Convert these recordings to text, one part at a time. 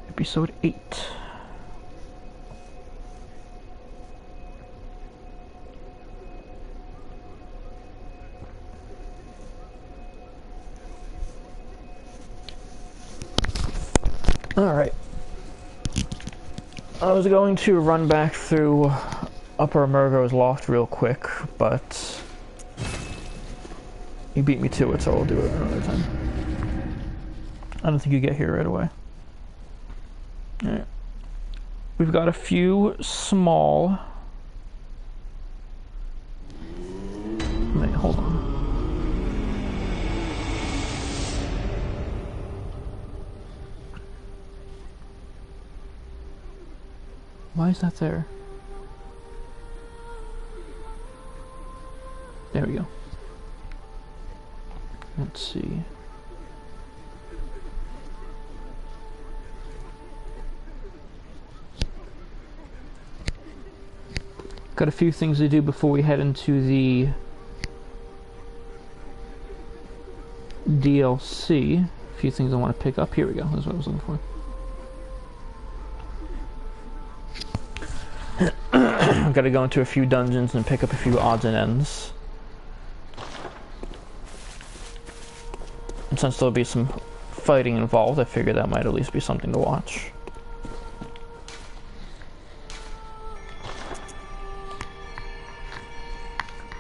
Episode 8. Alright. I was going to run back through Upper Murgo's loft real quick, but you beat me to it, so I'll do it another time. I don't think you get here right away. Alright. We've got a few small... Wait, hold on. Why is that there? There we go. Let's see. Got a few things to do before we head into the DLC. A few things I want to pick up. Here we go. That's what I was looking for. Got to go into a few dungeons and pick up a few odds and ends. And since there'll be some fighting involved, I figured that might at least be something to watch.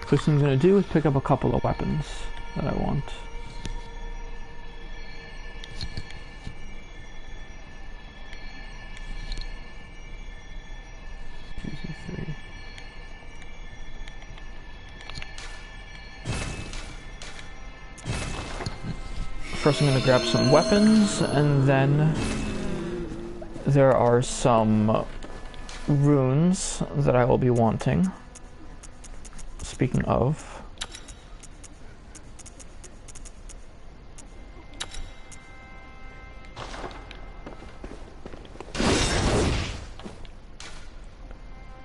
First thing I'm going to do is pick up a couple of weapons that I want. First I'm going to grab some weapons, and then there are some runes that I will be wanting. Speaking of,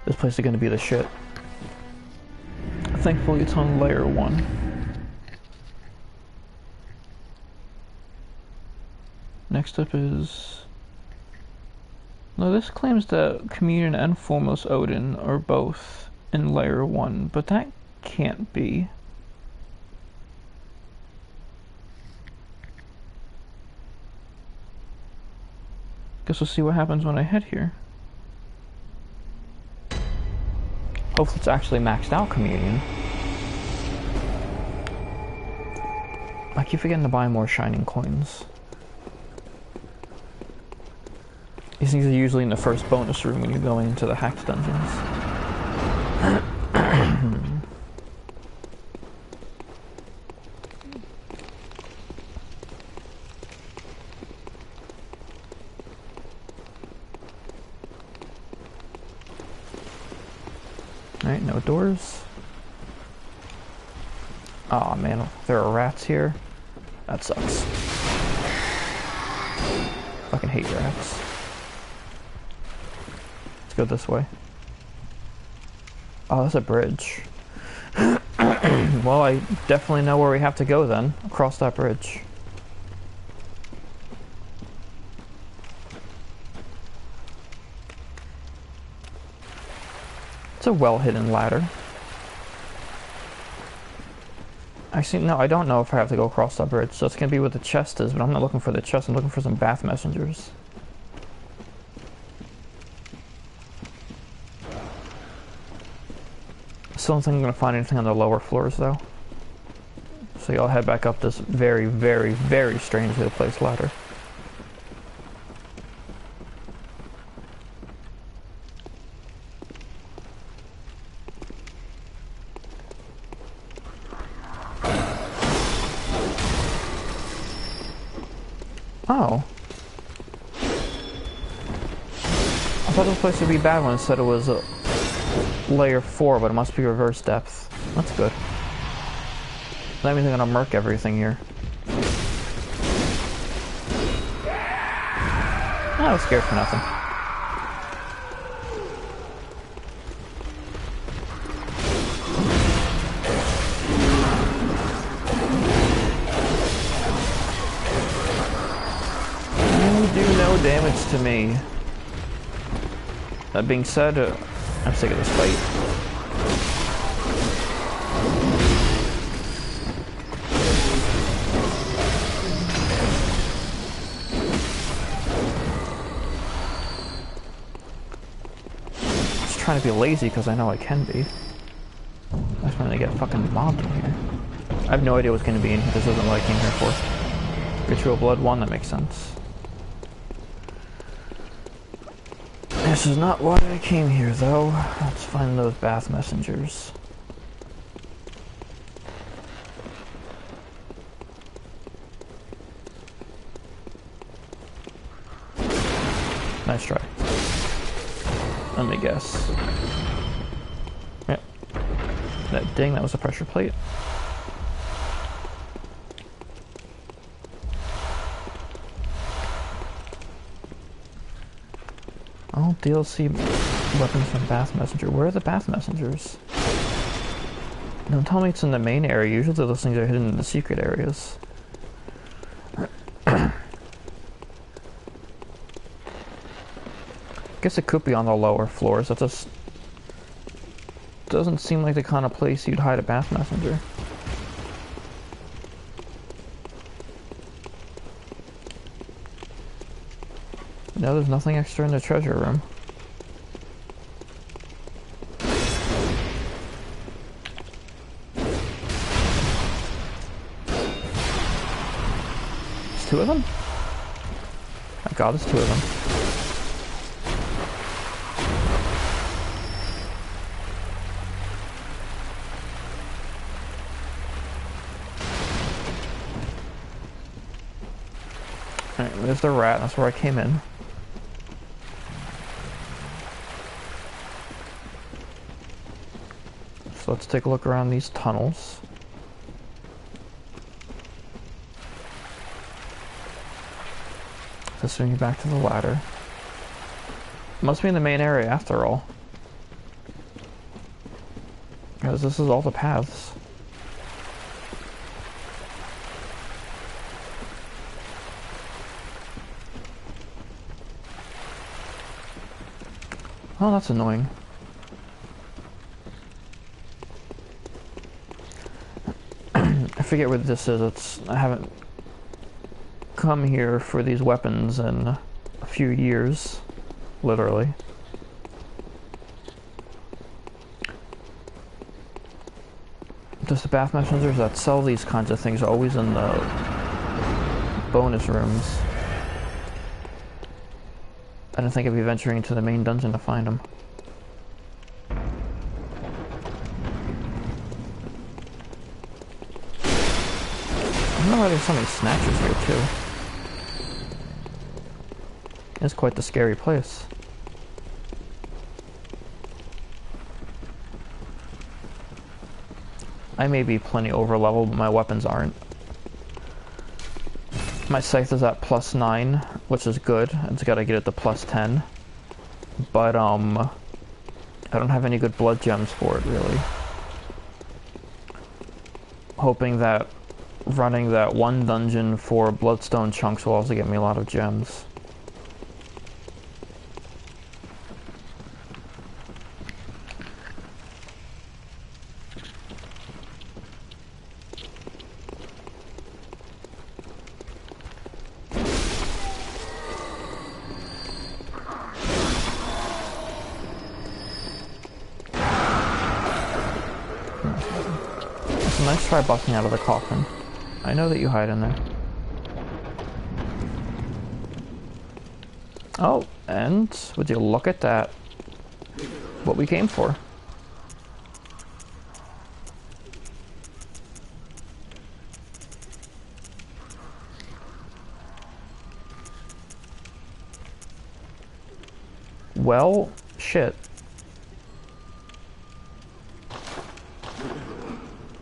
this place is going to be the shit. Thankfully it's on layer 1. Next up is... No, this claims that Communion and Foremost Odin are both in layer 1, but that can't be. Guess we'll see what happens when I head here. Hopefully it's actually maxed out Communion. I keep forgetting to buy more shining coins. These things are usually in the first bonus room when you're going into the hacked dungeons. Alright, no doors. Aw, man, there are rats here. That sucks. Fucking hate rats. Let's go this way. Oh, that's a bridge. Well, I definitely know where we have to go then. Across that bridge. It's a well-hidden ladder. Actually, no, I don't know if I have to go across that bridge, so it's gonna be where the chest is, but I'm not looking for the chest, I'm looking for some bath messengers. Still don't think I'm gonna find anything on the lower floors, though. So y'all head back up this very, very, very strangely placed ladder. Oh. I thought this place would be bad when it said it was layer 4, but it must be reverse depth. That's good. That means I'm gonna murk everything here. I was scared for nothing. damage to me. That being said, I'm sick of this fight. Just trying to be lazy because I know I can be. I just want to get fucking mobbed in here. I have no idea what's going to be in here. This isn't what I came here for. Ritual Blood 1, that makes sense. This is not why I came here, though. Let's find those bath messengers. Nice try. Let me guess. Yep. That ding, that was a pressure plate. Oh, DLC weapons from Bath Messenger. Where are the Bath Messengers? Don't tell me it's in the main area. Usually those things are hidden in the secret areas. Guess it could be on the lower floors. That just doesn't seem like the kind of place you'd hide a Bath Messenger. No, there's nothing extra in the treasure room. There's two of them? My god, there's two of them. Alright, there's the rat, that's where I came in. So let's take a look around these tunnels. Let's swing you back to the ladder. Must be in the main area after all. Because this is all the paths. Oh, that's annoying. I forget what this is. I haven't come here for these weapons in a few years, literally. Just the Bath Messengers that sell these kinds of things are always in the bonus rooms. I don't think I'd be venturing into the main dungeon to find them. I don't know why there's so many snatchers here, too. It's quite the scary place. I may be plenty over level, but my weapons aren't. My scythe is at +9, which is good. It's gotta get it to +10. But, I don't have any good blood gems for it, really. Hoping that running that one dungeon for bloodstone chunks will also get me a lot of gems. Let's try busting out of the coffin. I know that you hide in there. Oh, and would you look at that? What we came for. Well, shit.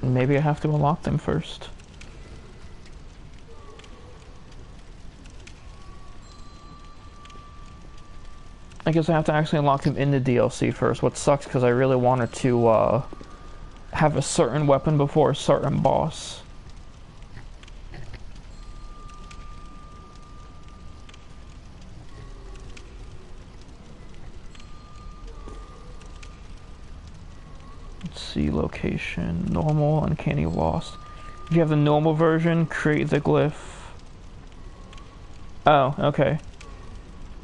Maybe I have to unlock them first. I guess I have to actually unlock them in the DLC first, what sucks because I really wanted to have a certain weapon before a certain boss. Let's see, location, normal, uncanny, lost. If you have the normal version, create the glyph. Oh, okay.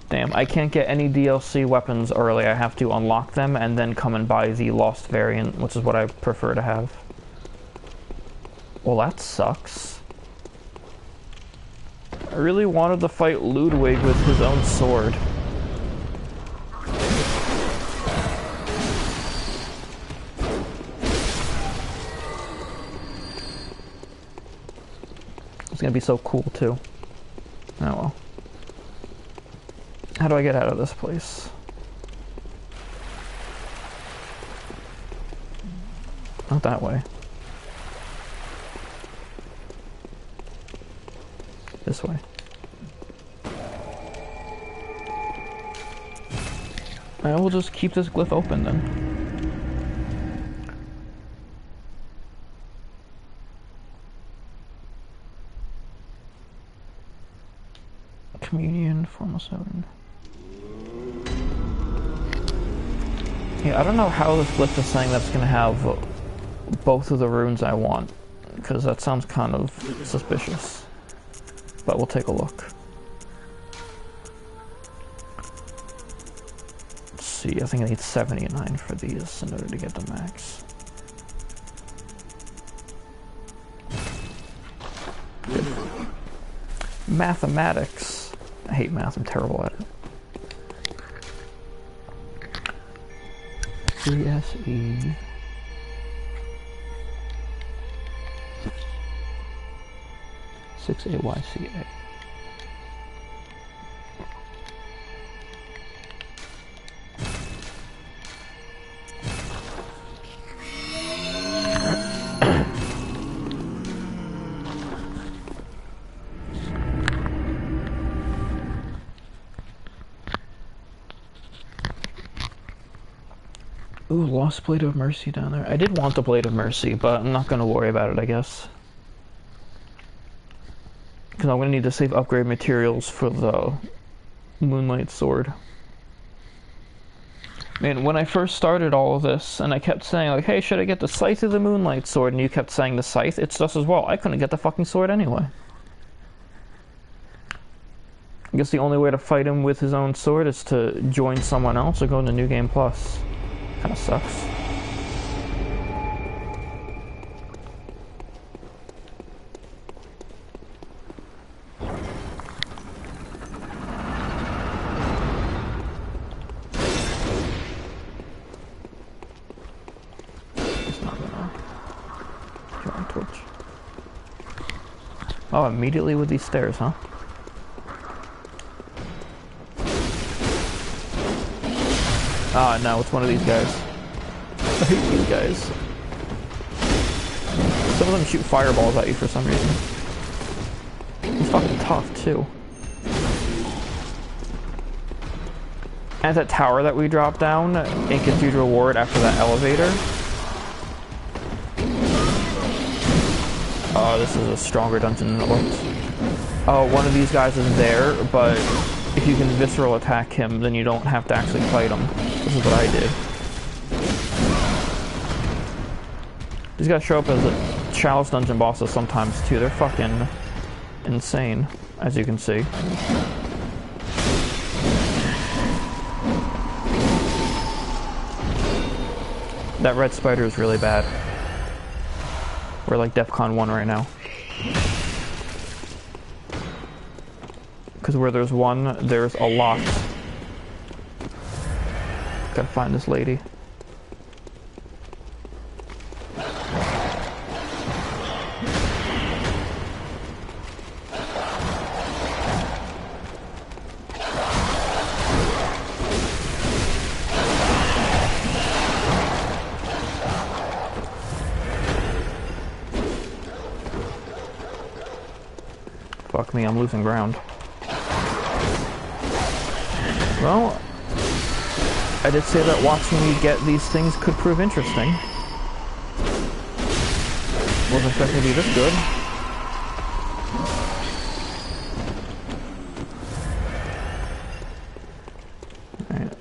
Damn, I can't get any DLC weapons early. I have to unlock them and then come and buy the lost variant, which is what I prefer to have. Well, that sucks. I really wanted to fight Ludwig with his own sword. It's gonna be so cool, too. Oh well. How do I get out of this place? Not that way. This way. I will just keep this glyph open then. Communion, formal 7. Yeah, I don't know how this glyph is saying that's gonna have both of the runes I want, because that sounds kind of suspicious. But we'll take a look. Let's see, I think I need 79 for these in order to get the max. Good. Mathematics. I hate math, I'm terrible at it. 3SE. Six AYCA. Ooh, lost Blade of Mercy down there. I did want the Blade of Mercy, but I'm not gonna worry about it, I guess. Because I'm going to need to save upgrade materials for the Moonlight Sword. Man, when I first started all of this, and I kept saying, like, hey, should I get the Scythe or the Moonlight Sword? And you kept saying the Scythe, it's just as well. I couldn't get the fucking sword anyway. I guess the only way to fight him with his own sword is to join someone else or go into New Game Plus. Kinda sucks. Oh, immediately with these stairs, huh? Ah, no, it's one of these guys. I hate these guys. Some of them shoot fireballs at you for some reason. It's fucking tough, too. And that tower that we dropped down in Cathedral Ward after that elevator. Oh, this is a stronger dungeon than it looked. Oh, one of these guys is there, but if you can visceral attack him, then you don't have to actually fight him. This is what I did. These guys show up as Chalice dungeon bosses sometimes too. They're fucking insane, as you can see. That red spider is really bad. We're like DEFCON 1 right now. Because where there's one, there's a lot. Gotta find this lady. Fuck me, I'm losing ground. Well, I did say that watching me get these things could prove interesting. Wasn't expecting to be this good. Alright.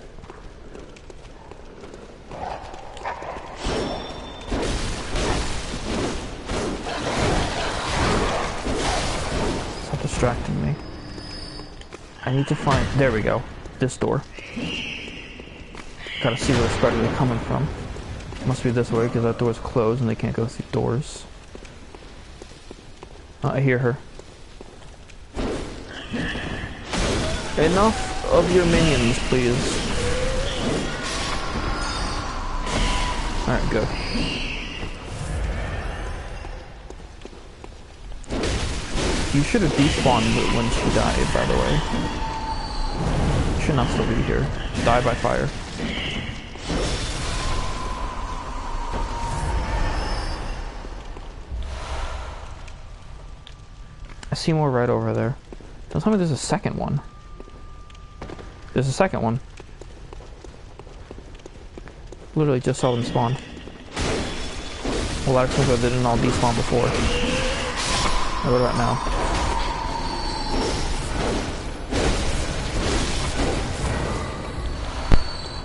need to find... There we go. This door. Gotta see where the spiders are coming from. Must be this way, because that door's closed and they can't go through doors. I hear her. Enough of your minions, please. Alright, good. You should have despawned when she died, by the way. Should not still be here. Die by fire. I see more right over there. Don't tell me there's a second one. There's a second one. Literally just saw them spawn. Well, that explains why they didn't all despawn before. What about now?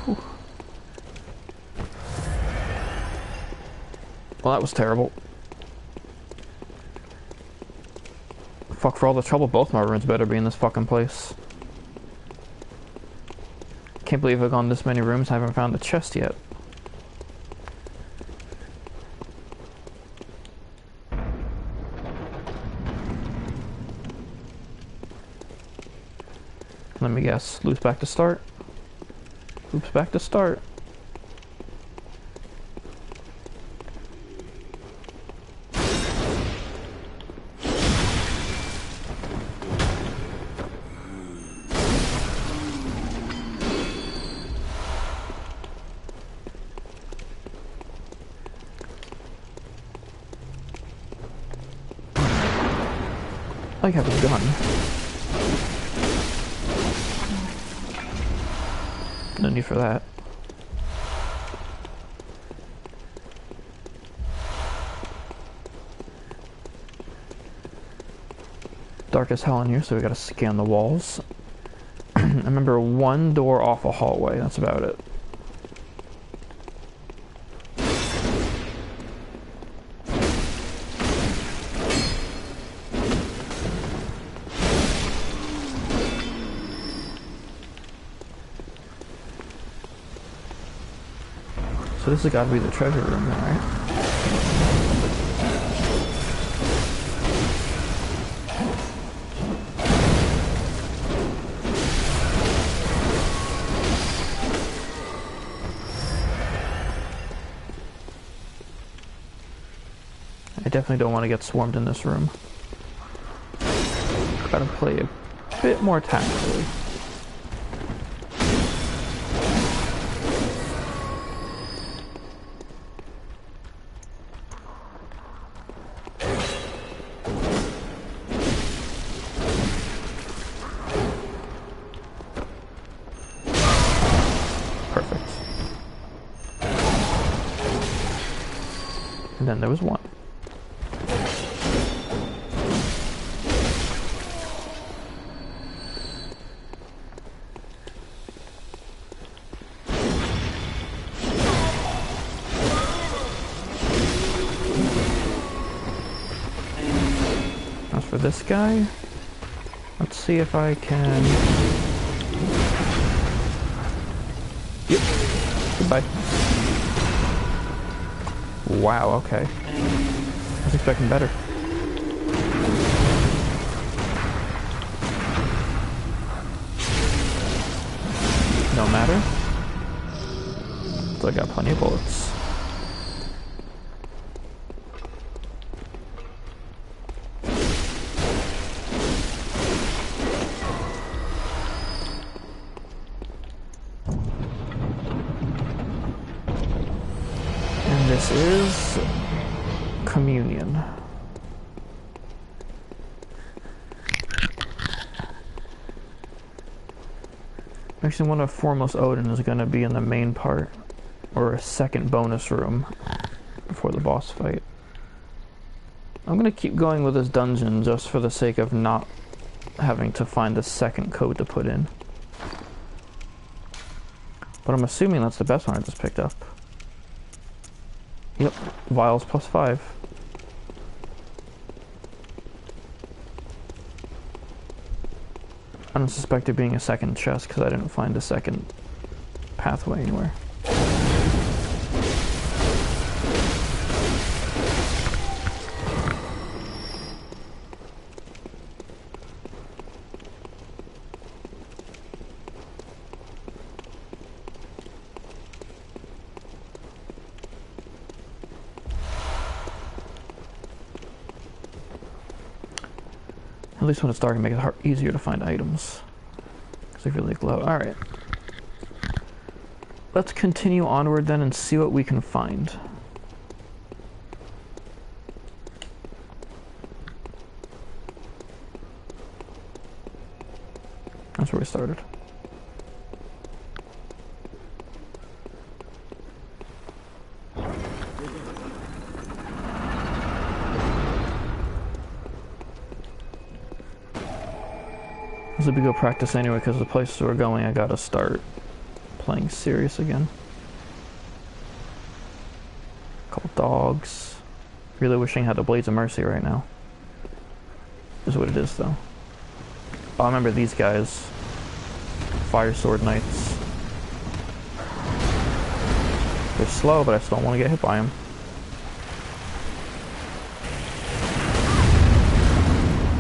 Ooh. Well, that was terrible. Fuck, for all the trouble, both my rooms better be in this fucking place. Can't believe I've gone this many rooms, I haven't found the chest yet. Let me guess. Loops back to start. Loops back to start. I have a gun. No need for that. Dark as hell in here, so we gotta scan the walls. I remember one door off a hallway, that's about it. So this has got to be the treasure room then, right? I definitely don't want to get swarmed in this room. Gotta play a bit more tactfully. And then there was one. As for this guy, let's see if I can... Yep. Goodbye. Wow, okay. I was expecting better. No matter. Still got plenty of bullets. This is communion. Actually, one of Foremost Odin is going to be in the main part, or a second bonus room before the boss fight. I'm going to keep going with this dungeon just for the sake of not having to find the second code to put in. But I'm assuming that's the best one I just picked up. Yep, vials +5. I don't suspect it being a second chest because I didn't find a second pathway anywhere. At least when it's dark, it makes it easier to find items. Because they really glow. Alright. Let's continue onward then and see what we can find. That's where we started. This would be good practice anyway, because the places we're going, I gotta start playing serious again. Couple dogs. Really wishing I had the Blades of Mercy right now. Is what it is, though. Oh, I remember these guys. Fire Sword Knights. They're slow, but I still don't want to get hit by them.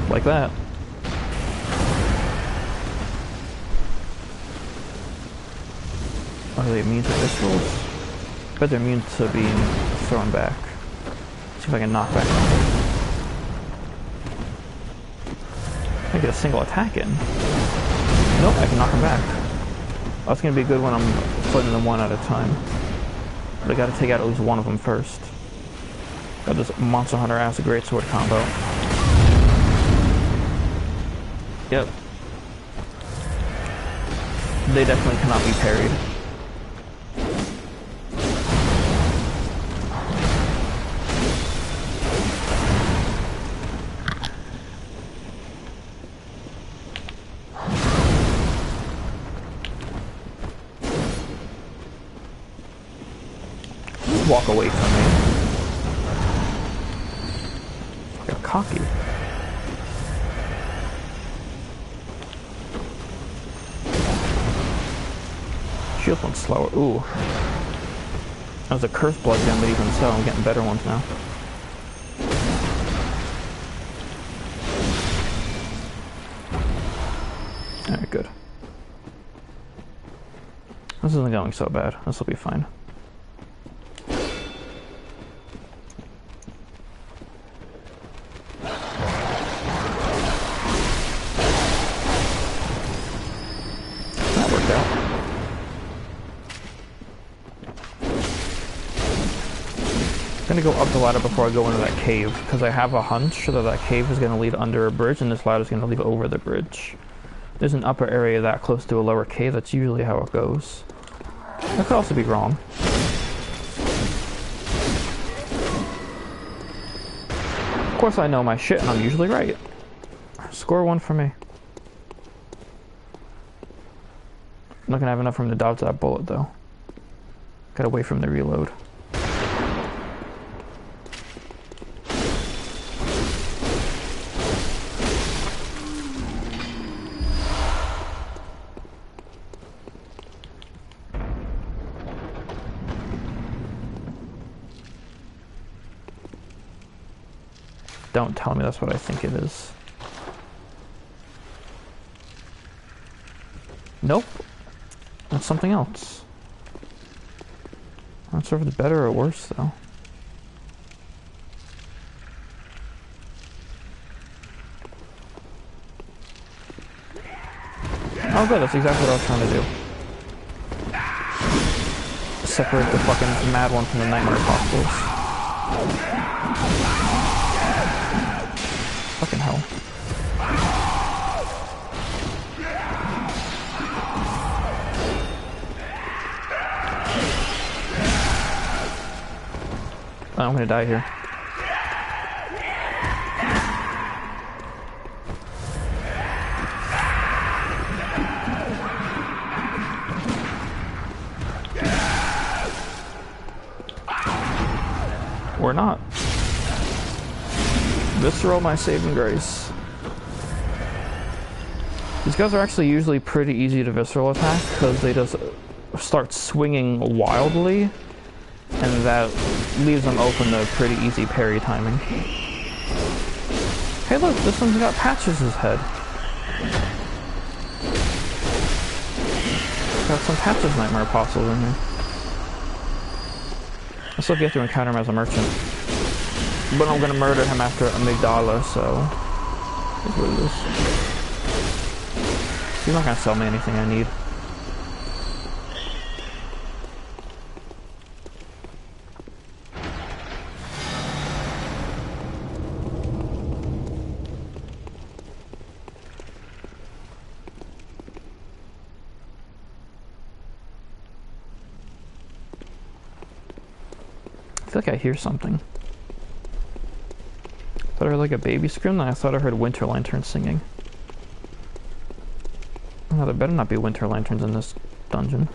Like that. Are they immune to viscerals? I bet they're immune to being thrown back. See if I can knock back. I get a single attack in. Nope, I can knock him back. That's gonna be good when I'm fighting them one at a time. But I gotta take out at least one of them first. Got this Monster Hunter Acid Greatsword combo. Yep. They definitely cannot be parried. Walk away from me. Fucking cocky. Shield one's slower. Ooh. That was a cursed blood gun, but even so, I'm getting better ones now. Alright, good. This isn't going so bad. This will be fine. I'm gonna go up the ladder before I go into that cave, because I have a hunch that that cave is gonna lead under a bridge and this ladder is gonna lead over the bridge. There's an upper area that close to a lower cave, that's usually how it goes. I could also be wrong. Of course I know my shit and I'm usually right. Score one for me. I'm not gonna have enough room to dodge that bullet though. Gotta wait from the reload. Don't tell me that's what I think it is. Nope. That's something else. I'm not sure if it's better or worse, though. Oh good, that's exactly what I was trying to do. Separate the fucking mad one from the nightmare possibles. Fucking hell. Oh, I'm gonna die here. Or not. Visceral my saving grace. These guys are actually usually pretty easy to visceral attack because they just start swinging wildly, and that leaves them open to pretty easy parry timing. Hey look, this one's got Patches' head. Got some Patches Nightmare Apostles in here. I still get to encounter him as a merchant. But I'm gonna murder him after Amygdala, so... That's what it is. He's not gonna sell me anything I need. I feel like I hear something. I thought I heard like a baby scream, and I thought I heard Winter Lantern singing. Oh, there better not be Winter Lanterns in this dungeon.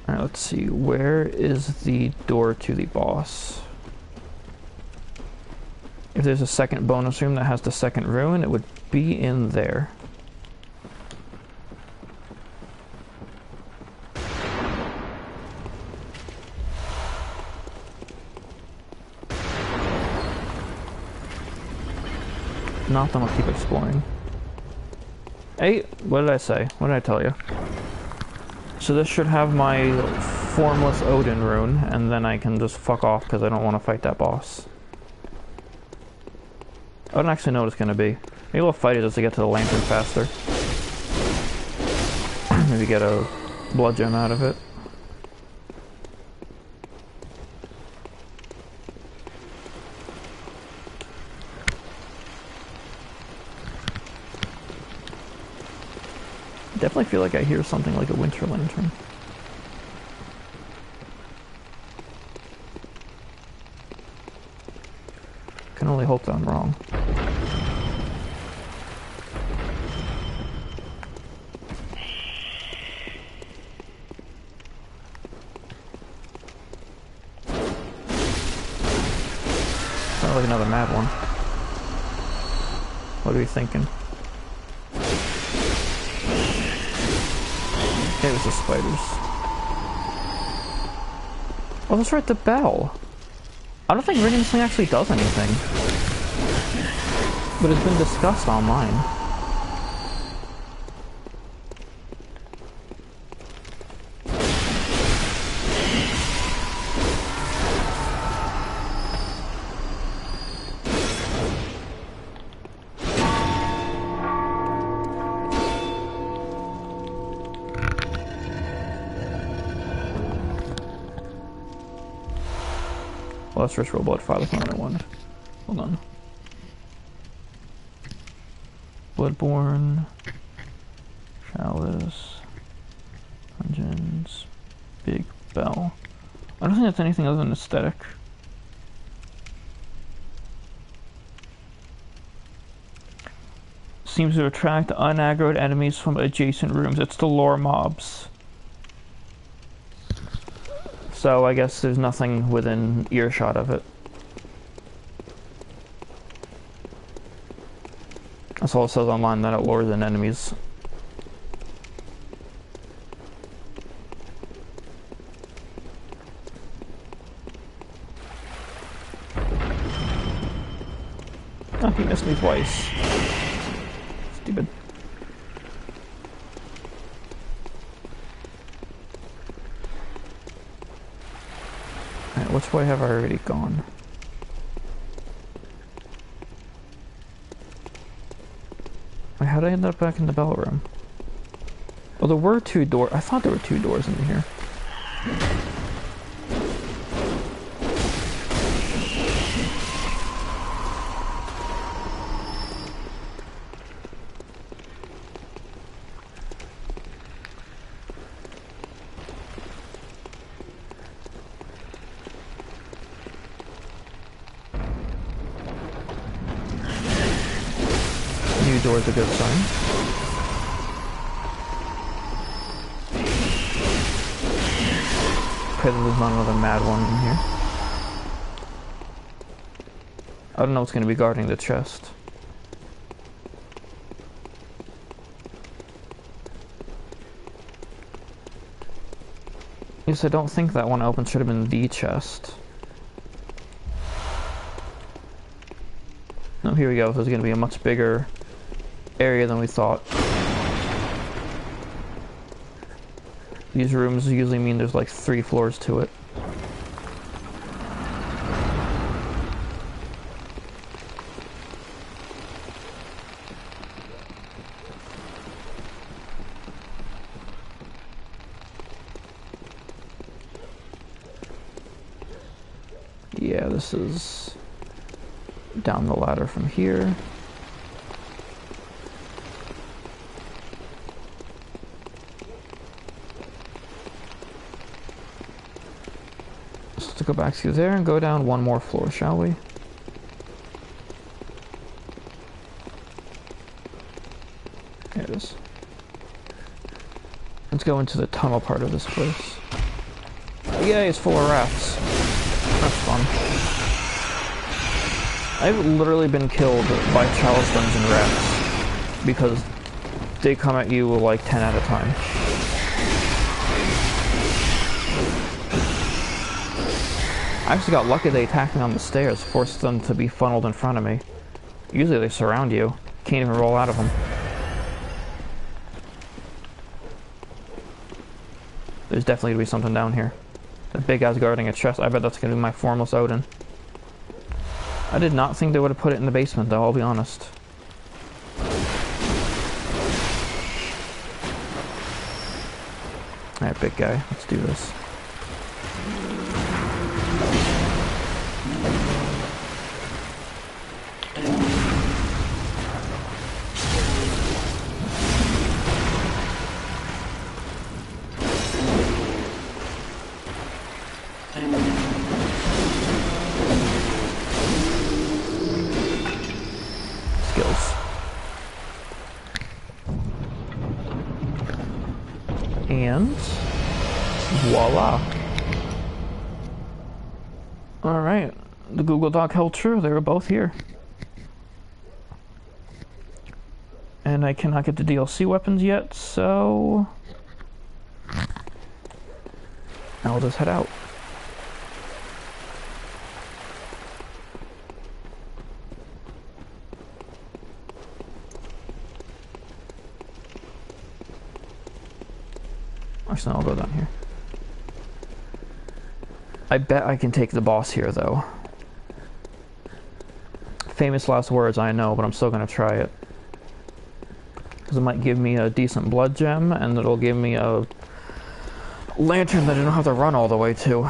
Alright, let's see. Where is the door to the boss? If there's a second bonus room that has the second ruin, it would be in there. Not, then I'll keep exploring. Hey, what did I say? What did I tell you? So this should have my Formless Odin rune, and then I can just fuck off because I don't want to fight that boss. I don't actually know what it's going to be. Maybe we'll fight it just to get to the lantern faster. Maybe get a blood gem out of it. Definitely feel like I hear something like a Winter Lantern. Can only hope that I'm wrong. Sounds like another mad one. What are we thinking? Okay, there's the spiders. Oh, that's right, the bell. I don't think ringing this thing actually does anything. But it's been discussed online. Well, that's ritual blood fire, that's not what I wanted. Hold on. Bloodborne, Chalice, Dungeons, Big Bell. I don't think that's anything other than aesthetic. Seems to attract unaggroed enemies from adjacent rooms. It's the lore mobs. So I guess there's nothing within earshot of it. That's all it says online, that it lures in enemies. Oh, he missed me twice. Stupid. Alright, which way have I already gone? Wait, how did I end up back in the bell room? Well, there were two doors. I thought there were two doors in here. New door's a good sign. okay that there's not another mad one in here. I don't know what's going to be guarding the chest. Yes, I don't think that one open should have been the chest. No, here we go. There's going to be a much bigger area than we thought. These rooms usually mean there's like 3 floors to it. Yeah, this is down the ladder from here. Let's go back through there and go down one more floor, shall we? There it is. Let's go into the tunnel part of this place. Yeah, it's full of rafts. That's fun. I've literally been killed by chalice dungeon rats because they come at you like 10 at a time. I actually got lucky they attacked me on the stairs, forced them to be funneled in front of me. Usually they surround you. Can't even roll out of them. There's definitely gonna be something down here. The big guy's guarding a chest. I bet that's gonna be my Formless Odin. I did not think they would have put it in the basement though, I'll be honest. Alright, big guy, let's do this. And voila. Alright, the Google Doc held true, they were both here. And I cannot get the DLC weapons yet, so I'll just head out. Actually, I'll go down here. I bet I can take the boss here, though. Famous last words, I know, but I'm still gonna try it. Because it might give me a decent blood gem, and it'll give me a lantern that I don't have to run all the way to.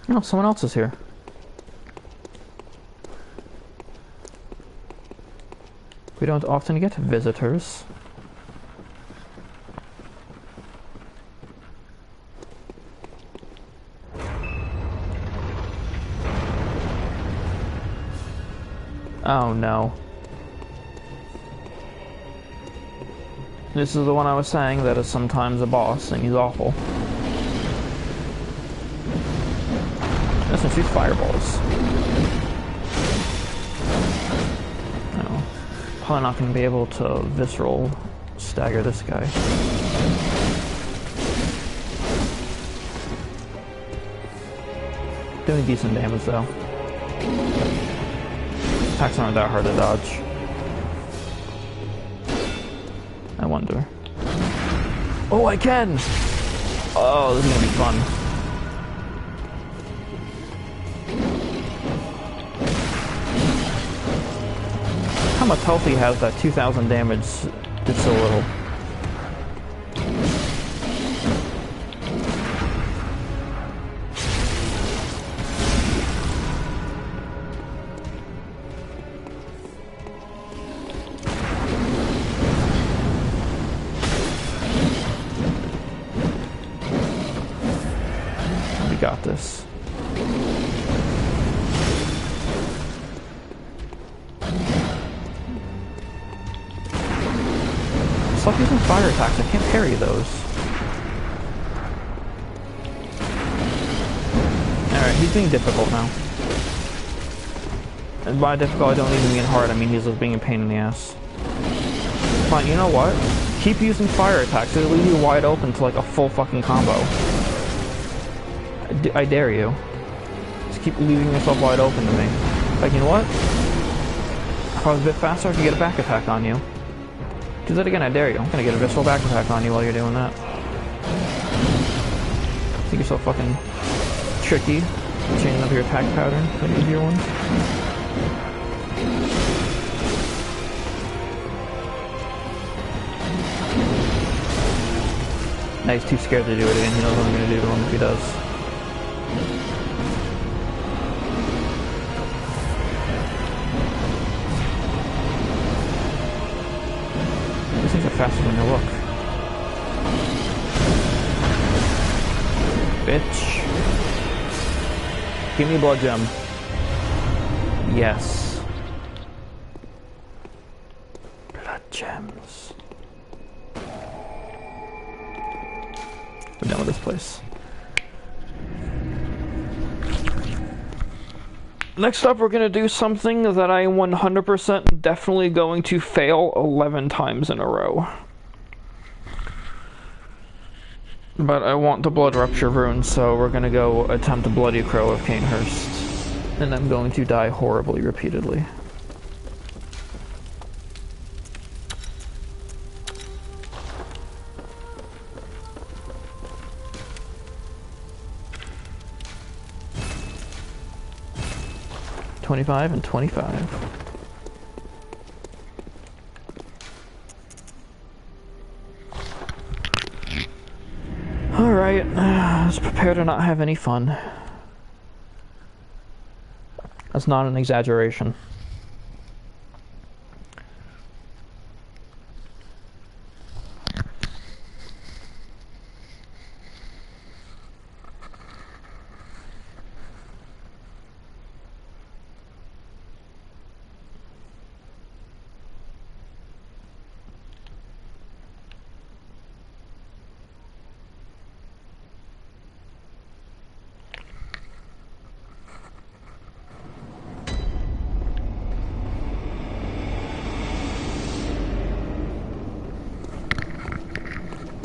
No, someone else is here. We don't often get visitors. Oh no. This is the one I was saying that is sometimes a boss, and he's awful. Listen, shoot fireballs. No. Probably not going to be able to visceral stagger this guy. Doing decent damage though. Attacks aren't that hard to dodge. I wonder. Oh, I can! Oh, this is gonna be fun. How much health he has that 2,000 damage did so little. Got this. Stop using fire attacks, I can't parry those. being difficult now. And by difficult, I don't even mean hard, I mean he's just being a pain in the ass. Fine, you know what? Keep using fire attacks, it'll leave you wide open to like a full fucking combo. I dare you. Just keep leaving yourself wide open to me. Like, you know what? If I was a bit faster, I could get a back attack on you. Do that again, I dare you. I'm gonna get a visceral back attack on you while you're doing that. I think you're so fucking tricky. Changing up your attack pattern for an easier one. Now he's too scared to do it again. He knows what I'm gonna do to him if he does. These things are faster than they look. Bitch. Give me blood gem. Yes. Blood gems. We're done with this place. Next up, we're gonna do something that I am 100% definitely going to fail 11 times in a row. But I want the Blood Rupture rune, so we're gonna go attempt a Bloody Crow of Canehurst. And I'm going to die horribly repeatedly. $25 and $25. Alright, let's prepare to not have any fun. That's not an exaggeration.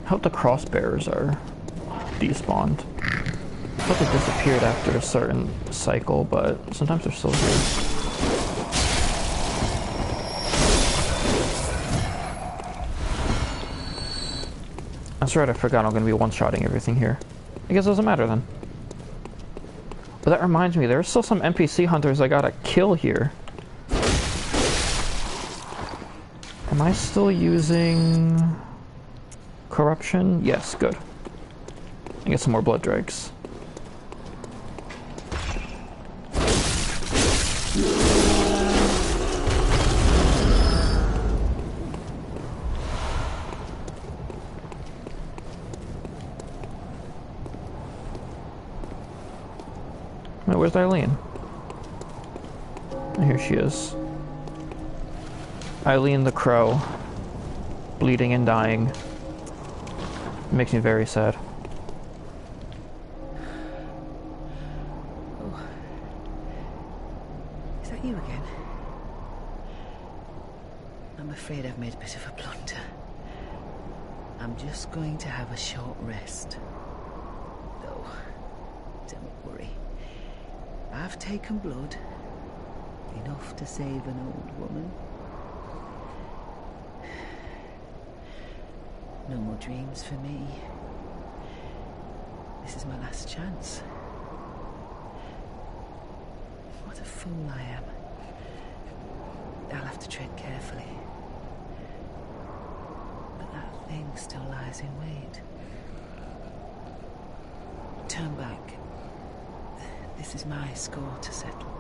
I hope the crossbearers are despawned. I thought they disappeared after a certain cycle, but sometimes they're still here. That's right, I forgot I'm going to be one-shotting everything here. I guess it doesn't matter then. But that reminds me, there's still some NPC hunters I gotta kill here. Am I still using corruption? Yes, good. I get some more blood dregs. Wait, where's Eileen? Here she is. Eileen the Crow. Bleeding and dying. It makes me very sad. Oh. Is that you again? I'm afraid I've made a bit of a blunder. I'm just going to have a short rest. Though, don't worry. I've taken blood. Enough to save an old woman. No more dreams for me. This is my last chance. What a fool I am. I'll have to tread carefully. But that thing still lies in wait. Turn back. This is my score to settle.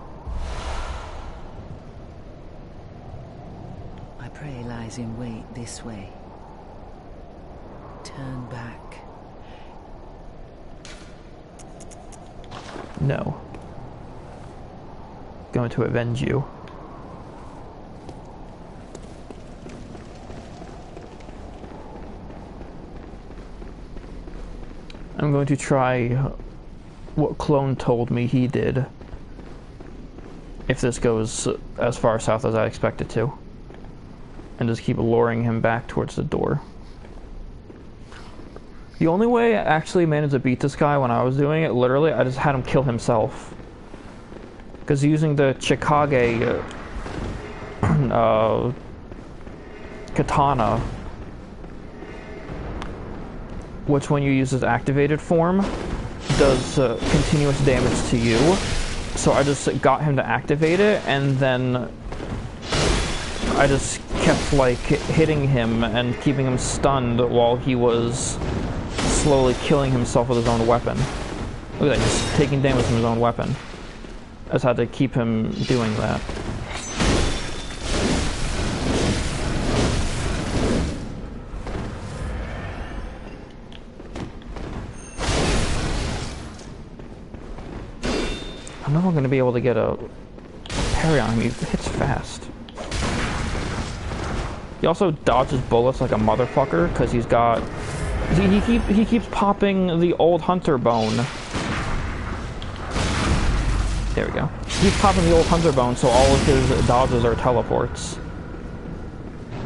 My prey lies in wait this way. Turn back. No. Going to avenge you. I'm going to try what Clone told me he did. If this goes as far south as I expect it to. And just keep luring him back towards the door. The only way I actually managed to beat this guy when I was doing it, literally, I just had him kill himself. Because using the Chikage katana, which when you use its activated form, does continuous damage to you. So I just got him to activate it, and then I just kept like hitting him and keeping him stunned while he was slowly killing himself with his own weapon. Look at that, he's taking damage from his own weapon. I just had to keep him doing that. I know I'm going to be able to get a parry on him. He hits fast. He also dodges bullets like a motherfucker because he's got... He keeps popping the old hunter bone. There we go. He keeps popping the old hunter bone, so all of his dodges are teleports.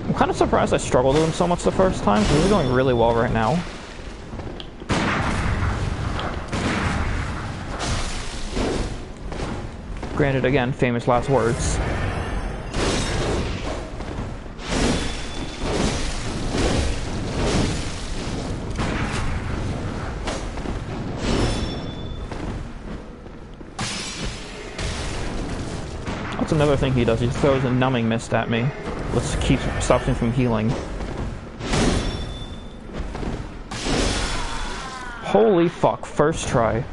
I'm kind of surprised I struggled with him so much the first time, because this is going really well right now. Granted, again, famous last words. That's another thing he does. He throws a numbing mist at me, which stops me from healing. Holy fuck, first try.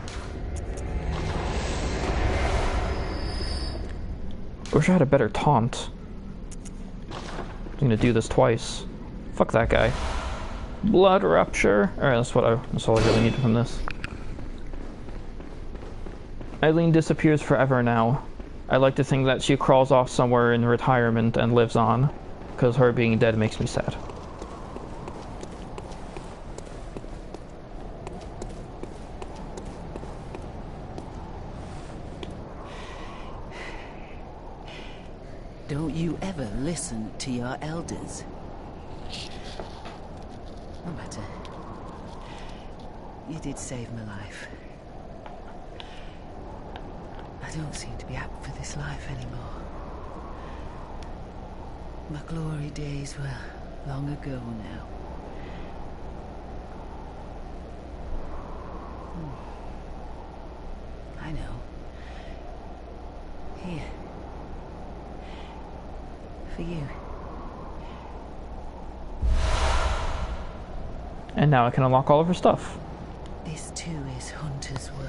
Wish I had a better taunt. I'm gonna do this twice. Fuck that guy. Blood rupture. Alright, that's all I really needed from this. Eileen disappears forever now. I like to think that she crawls off somewhere in retirement and lives on, because her being dead makes me sad. Don't you ever listen to your elders. No matter. You did save my life. I don't seem to be apt for this life anymore. My glory days were long ago now. I know. Here. For you. And now I can unlock all of her stuff. This too is Hunter's work.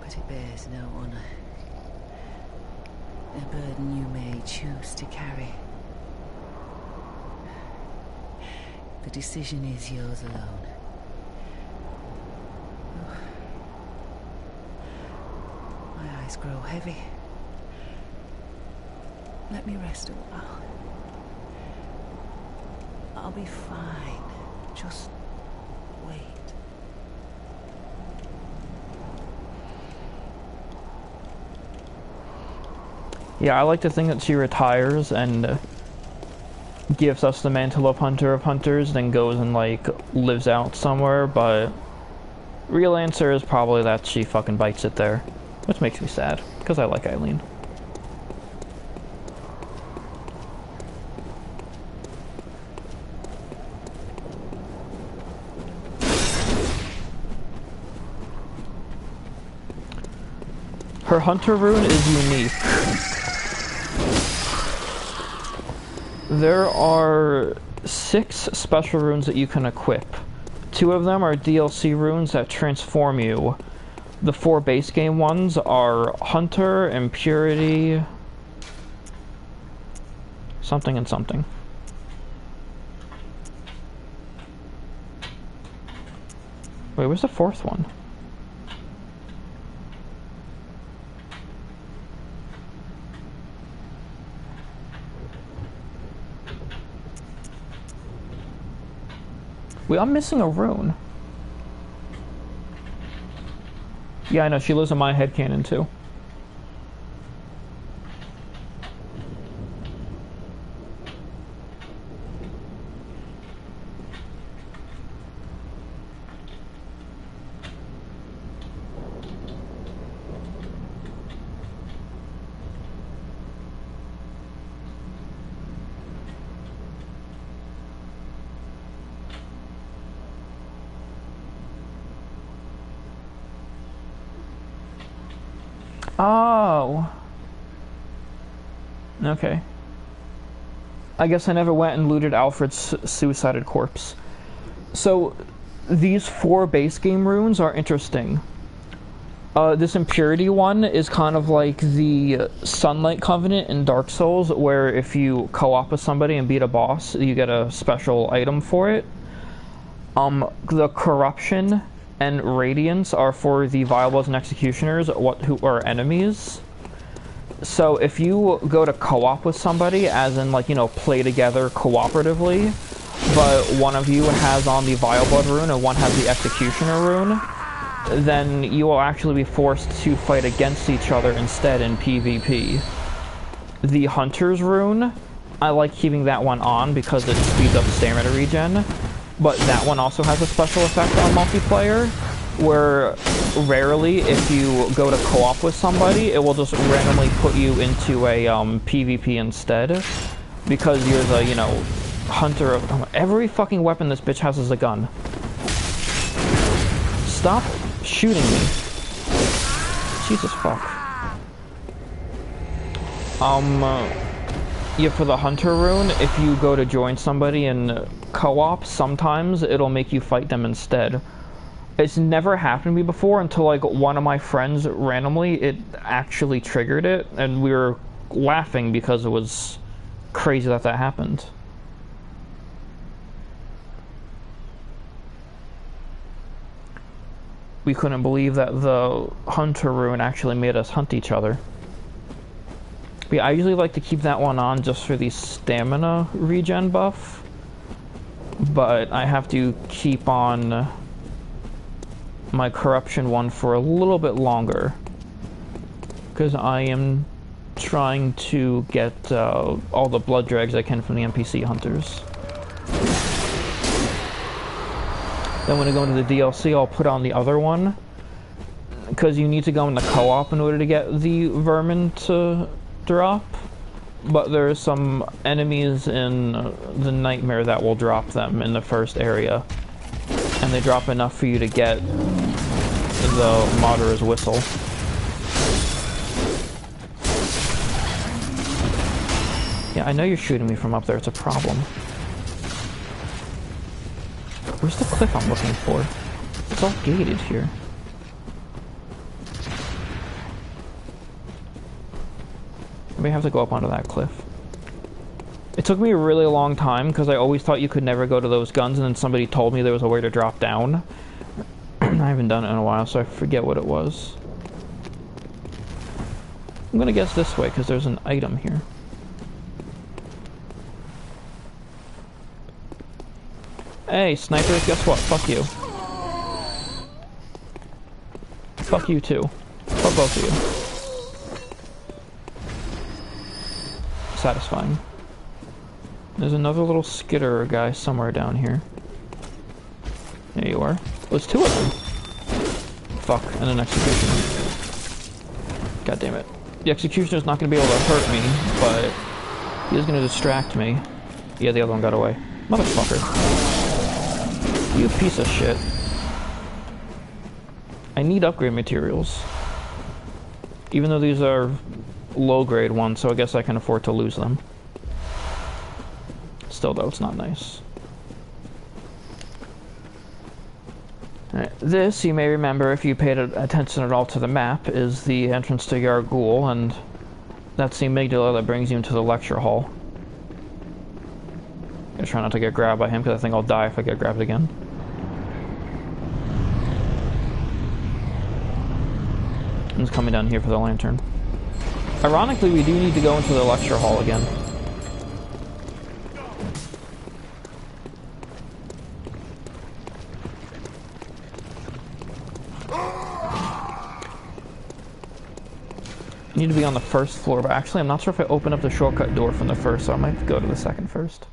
But it bears no honor. A burden you may choose to carry. The decision is yours alone. My eyes grow heavy. Let me rest a while. I'll be fine. Just wait. Yeah, I like to think that she retires and gives us the mantle of Hunter of Hunters, then goes and, like, lives out somewhere, but real answer is probably that she fucking bites it there, which makes me sad, because I like Eileen. Her Hunter rune is unique. There are 6 special runes that you can equip. 2 of them are DLC runes that transform you. The 4 base game ones are Hunter, Impurity, something and something. Wait, where's the 4th one? Wait, I'm missing a rune. Yeah, I know, she lives in my headcanon too. Oh. Okay. I guess I never went and looted Alfred's suicided corpse. So, these 4 base game runes are interesting. This Impurity one is kind of like the Sunlight Covenant in Dark Souls, where if you co-op with somebody and beat a boss, you get a special item for it. The Corruption and Radiance are for the Viables and Executioners, who are enemies. So if you go to co-op with somebody, as in, like, you know, play together cooperatively, but one of you has on the Vile Blood rune and one has the Executioner rune, then you will actually be forced to fight against each other instead in PvP. The Hunter's rune, I like keeping that one on because it speeds up stamina regen, but that one also has a special effect on multiplayer, where rarely, if you go to co-op with somebody, it will just randomly put you into a PvP instead, because you're the, you know, hunter of... Every fucking weapon this bitch has is a gun. Stop shooting me. Jesus fuck. Yeah, for the hunter rune, if you go to join somebody in co-op, sometimes it'll make you fight them instead. It's never happened to me before until, like, one of my friends randomly, it actually triggered it, and we were laughing because it was crazy that that happened. We couldn't believe that the hunter rune actually made us hunt each other. But yeah, I usually like to keep that one on just for the stamina regen buff, but I have to keep on my corruption one for a little bit longer, because I am trying to get all the blood dregs I can from the NPC hunters. Then when I go into the DLC, I'll put on the other one, because you need to go into co-op in order to get the vermin to drop, but there are some enemies in the Nightmare that will drop them in the first area, and they drop enough for you to get the Martyr's Whistle. Yeah, I know you're shooting me from up there, it's a problem. Where's the cliff I'm looking for? It's all gated here. I may have to go up onto that cliff. It took me a really long time, because I always thought you could never go to those guns, and then somebody told me there was a way to drop down. I haven't done it in a while, so I forget what it was. I'm gonna guess this way, because there's an item here. Hey, snipers, guess what? Fuck you. Fuck you too. Fuck both of you. Satisfying. There's another little skitterer guy somewhere down here. There you are. There's 2 of them. Fuck, and an executioner. God damn it. The executioner's not gonna be able to hurt me, but he is gonna distract me. Yeah, the other one got away. Motherfucker. You piece of shit. I need upgrade materials. Even though these are low-grade ones, so I guess I can afford to lose them. Still, though, it's not nice. Right. This, you may remember if you paid attention at all to the map, is the entrance to Yargul, and that's the amygdala that brings you into the lecture hall. I'm trying not to get grabbed by him, because I think I'll die if I get grabbed again. He's coming down here for the lantern. Ironically, we do need to go into the lecture hall again. I need to be on the first floor, but actually I'm not sure if I open up the shortcut door from the first, so I might go to the second first.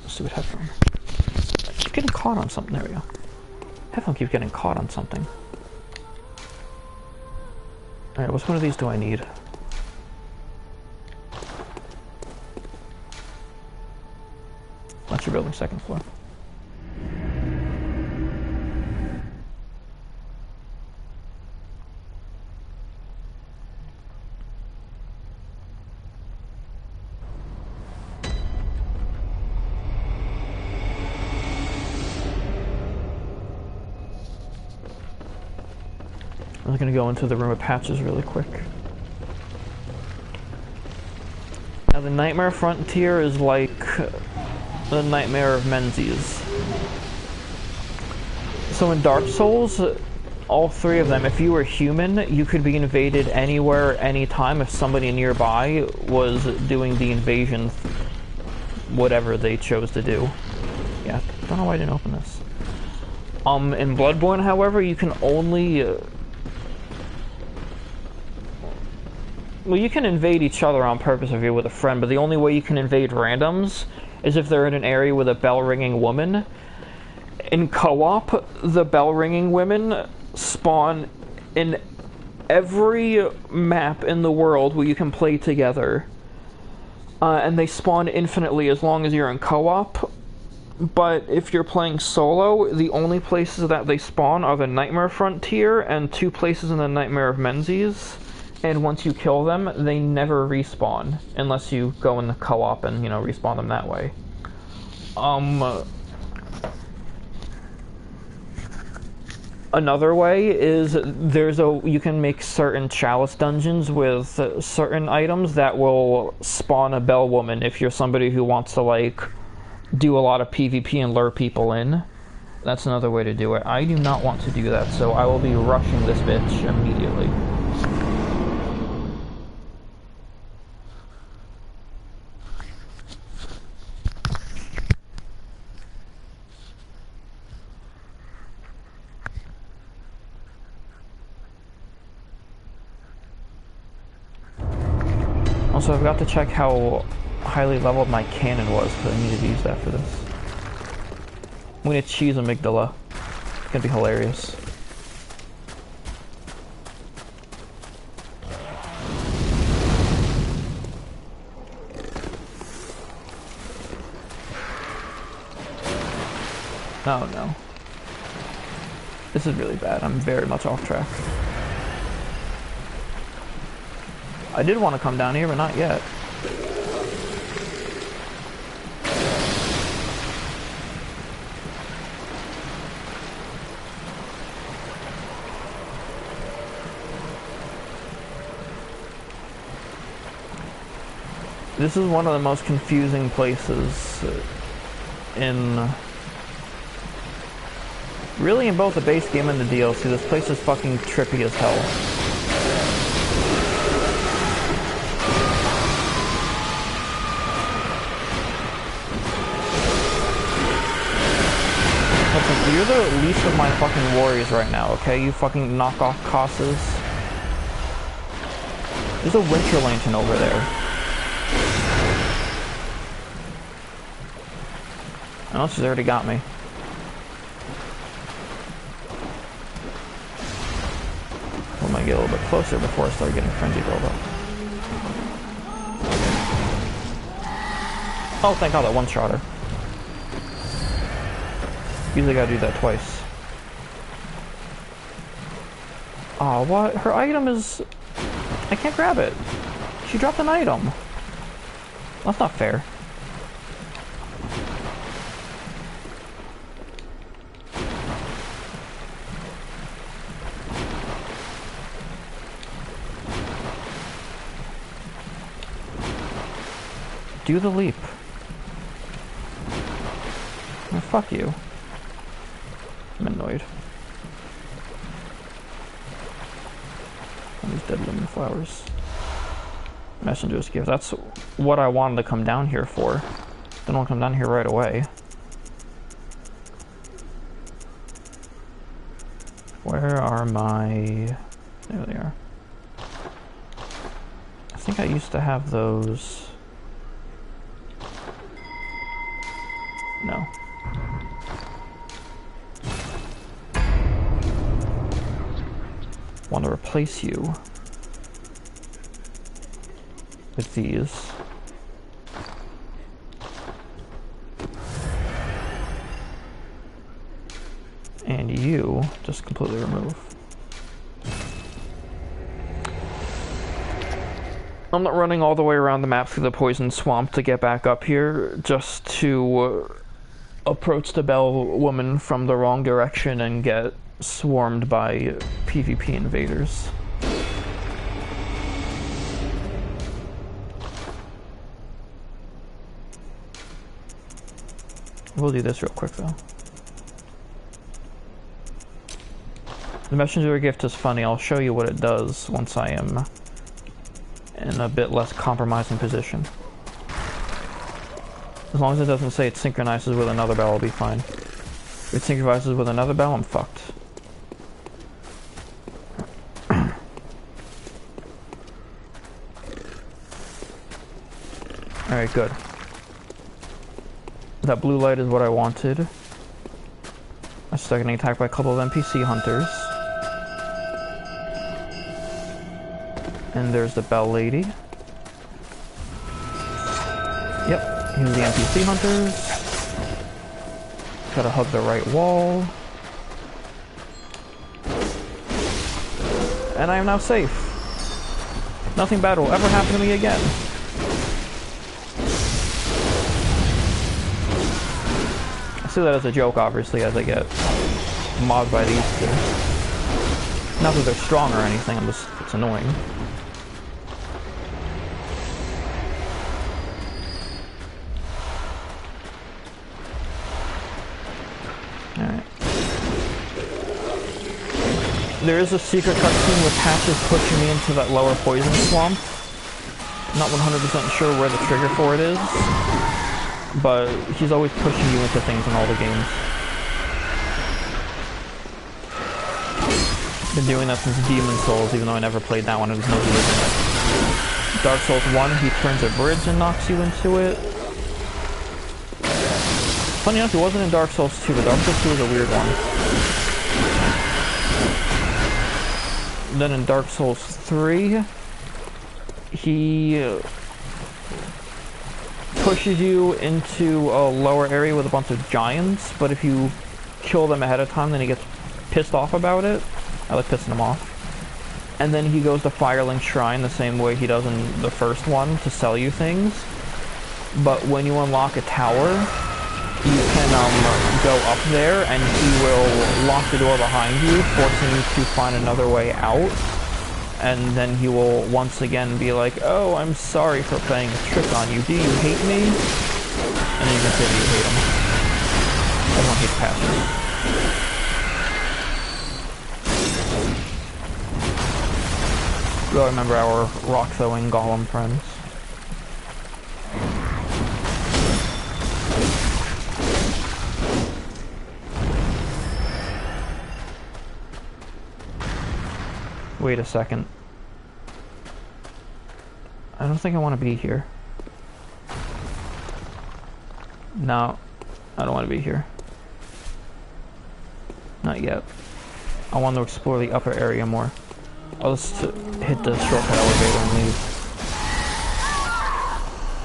Stupid headphone. Keep getting caught on something. There we go. Headphone keeps getting caught on something. Alright, which one of these do I need? That's your building, second floor. I'm gonna go into the room of patches really quick. Now the Nightmare Frontier is like the Nightmare of Menzies. So in Dark Souls, all three of them, if you were human, you could be invaded anywhere, anytime if somebody nearby was doing the invasion, whatever they chose to do. Yeah, don't know why I didn't open this. In Bloodborne, however, you can only... well, you can invade each other on purpose if you're with a friend, but the only way you can invade randoms is if they're in an area with a bell-ringing woman. In co-op, the bell-ringing women spawn in every map in the world where you can play together. And they spawn infinitely as long as you're in co-op. But if you're playing solo, the only places that they spawn are the Nightmare Frontier and 2 places in the Nightmare of Menzies. And once you kill them, they never respawn, unless you go in the co-op and, you know, respawn them that way. Another way is you can make certain chalice dungeons with certain items that will spawn a bell woman if you're somebody who wants to, like, do a lot of PvP and lure people in. That's another way to do it. I do not want to do that, so I will be rushing this bitch immediately. Also, I forgot to check how highly leveled my cannon was, because I needed to use that for this. I'm gonna cheese amygdala. It's gonna be hilarious. Oh no. This is really bad. I'm very much off track. I did want to come down here, but not yet. This is one of the most confusing places in... really in both the base game and the DLC. This place is fucking trippy as hell. Listen, you're the least of my fucking worries right now, okay? You fucking knockoff cosses. There's a winter lantern over there. Oh, she's already got me. I might get a little bit closer before I start getting frenzy build up. Oh, thank God, that one shot her. Usually gotta do that twice. Oh, what? Her item is... I can't grab it. She dropped an item. That's not fair. Do the leap. Oh, fuck you. I'm annoyed. One of these dead lemon flowers. Messenger's gift. That's what I wanted to come down here for. Didn't want to come down here right away. Where are my... There they are. I think I used to have those... No. Want to replace you with these. And you just completely remove. I'm not running all the way around the map through the poison swamp to get back up here, just to approach the bell woman from the wrong direction and get swarmed by PvP invaders. We'll do this real quick though. The messenger gift is funny. I'll show you what it does once I am in a bit less compromising position. As long as it doesn't say it synchronizes with another bell, I'll be fine. If it synchronizes with another bell, I'm fucked. Alright, good. That blue light is what I wanted. I started getting attacked by a couple of NPC hunters. And there's the bell lady. Yep, here's the NPC hunters. Gotta hug the right wall. And I am now safe. Nothing bad will ever happen to me again. I see that as a joke, obviously, as I get mobbed by these two. Not that they're strong or anything, I'm just, it's annoying. Alright. There is a secret cutscene with Patches pushing me into that lower poison swamp. Not 100% sure where the trigger for it is, but he's always pushing you into things in all the games. Been doing that since Demon Souls, even though I never played that one. It was no good in it. Dark Souls 1, he turns a bridge and knocks you into it. Funny enough, he wasn't in Dark Souls 2, but Dark Souls 2 is a weird one. Then in Dark Souls 3, he pushes you into a lower area with a bunch of giants, but if you kill them ahead of time, then he gets pissed off about it. I like pissing him off. And then he goes to Firelink Shrine the same way he does in the first one to sell you things. But when you unlock a tower, you can go up there and he will lock the door behind you, forcing you to find another way out. And then he will once again be like, oh, I'm sorry for playing a trick on you. Do you hate me? And then you can say that you hate him. Everyone hates Patches. We all remember our rock-throwing golem friends. Wait a second. I don't think I want to be here. No, I don't want to be here. Not yet. I want to explore the upper area more. I'll just hit the shortcut elevator and leave.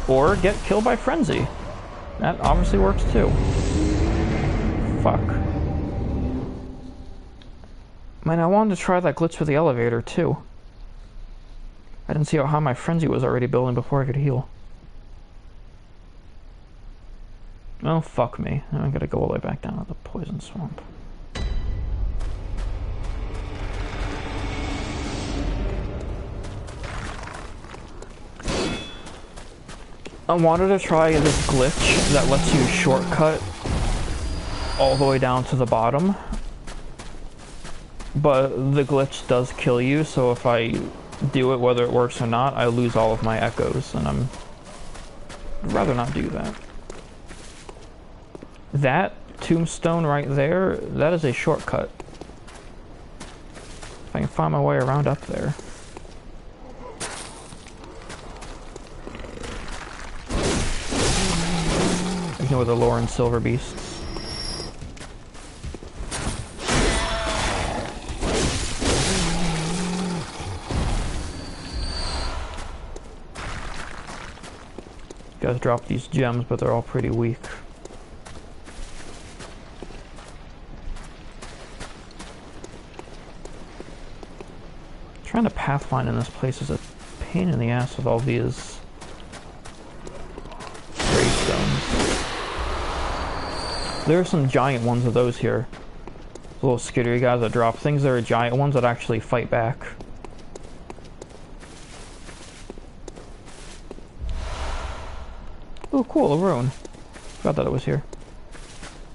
Or get killed by Frenzy. That obviously works too. Fuck. Man, I wanted to try that glitch with the elevator too. I didn't see how high my Frenzy was already building before I could heal. Oh, fuck me. I gotta go all the way back down to the poison swamp. I wanted to try this glitch that lets you shortcut all the way down to the bottom but the glitch does kill you, so if I do it, whether it works or not, I lose all of my echoes, and I'd rather not do that. That tombstone right there, that is a shortcut. If I can find my way around up there. Ignore the Lauren Silver Beasts. You guys drop these gems, but they're all pretty weak. Trying to pathfind in this place is a pain in the ass with all these gravestones. There are some giant ones of those here. Little skittery guys that drop things. There are giant ones that actually fight back. Oh, cool, a rune. Forgot that it was here.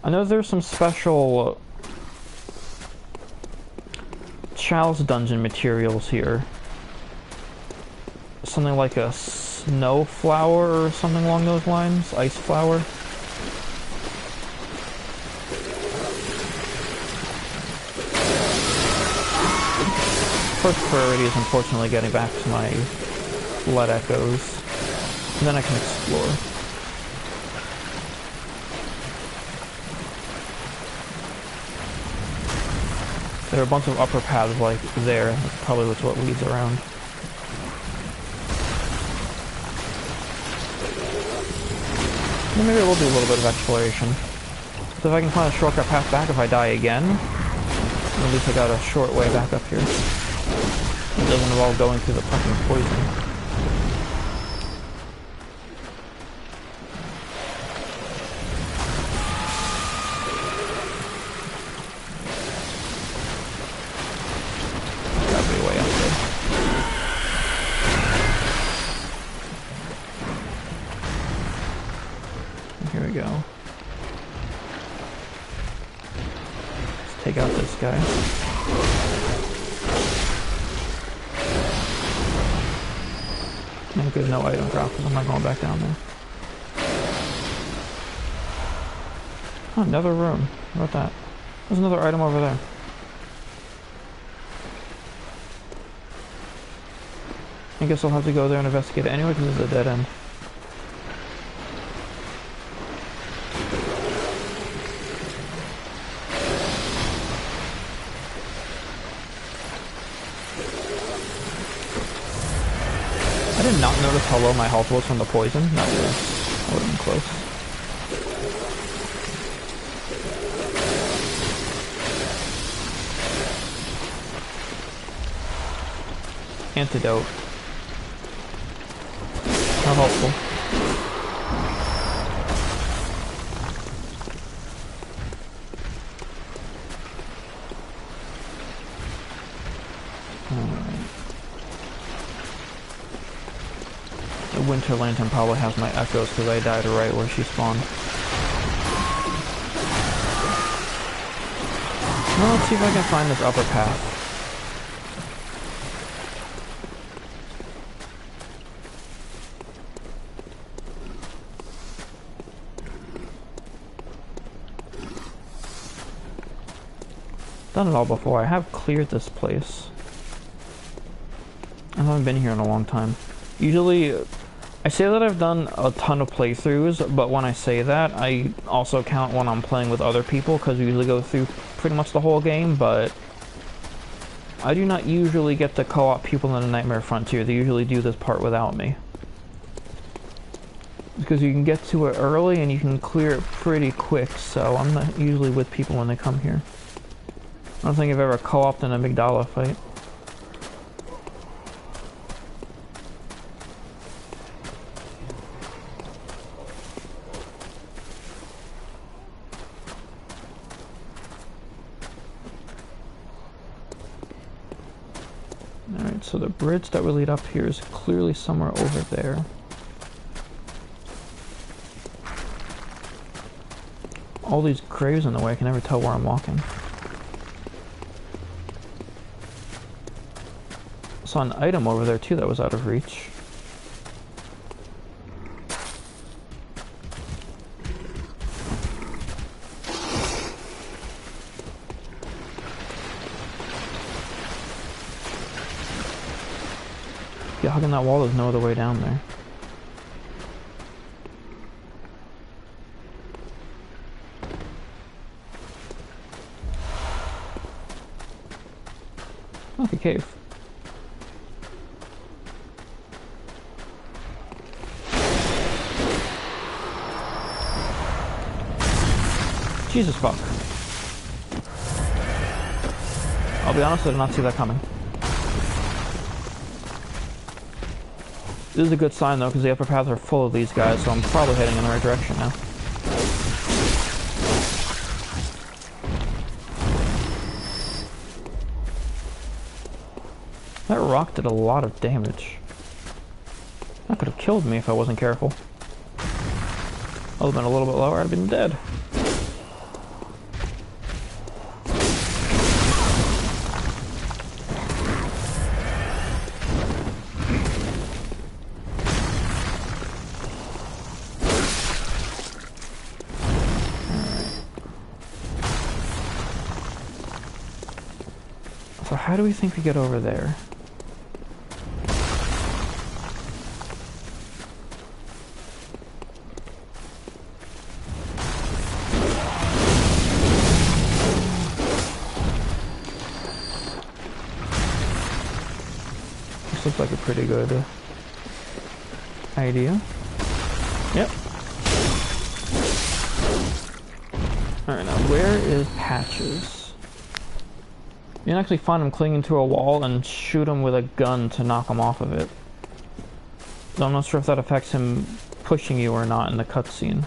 I know there's some special Chalice dungeon materials here. Something like a snow flower or something along those lines. Ice flower. First priority is unfortunately getting back to my blood echoes. And then I can explore. There are a bunch of upper paths like there. That's probably what leads around. And maybe we'll do a little bit of exploration. So if I can find a shortcut path back if I die again, at least I got a short way back up here. It doesn't involve going through the fucking poison. Take out this guy. No good, no item drop, because I'm not going back down there. Oh, another room. What about that? There's another item over there. I guess I'll have to go there and investigate it anyway, because it's a dead end. I did not notice how low my health was from the poison. That would have been close. Antidote. How helpful. Winter Lantern probably has my echoes because I died right where she spawned. Well, let's see if I can find this upper path. Done it all before. I have cleared this place. I haven't been here in a long time. Usually, I say that I've done a ton of playthroughs, but when I say that, I also count when I'm playing with other people, because we usually go through pretty much the whole game, but I do not usually get to co-op people in the Nightmare Frontier. They usually do this part without me. Because you can get to it early, and you can clear it pretty quick, so I'm not usually with people when they come here. I don't think I've ever co-opted an Amygdala fight. Alright, so the bridge that will lead up here is clearly somewhere over there. All these graves in the way, I can never tell where I'm walking. saw an item over there too that was out of reach. Yeah, hugging that wall, there's no other way down there. Okay, cave. Jesus fuck. I'll be honest, I did not see that coming. This is a good sign though, because the upper paths are full of these guys, so I'm probably heading in the right direction now. That rock did a lot of damage. That could have killed me if I wasn't careful. I would have been a little bit lower, I'd have been dead. So how do we think we get over there? This looks like a pretty good idea. Yep. Alright, now where is Patches? You can actually find him clinging to a wall and shoot him with a gun to knock him off of it. So I'm not sure if that affects him pushing you or not in the cutscene.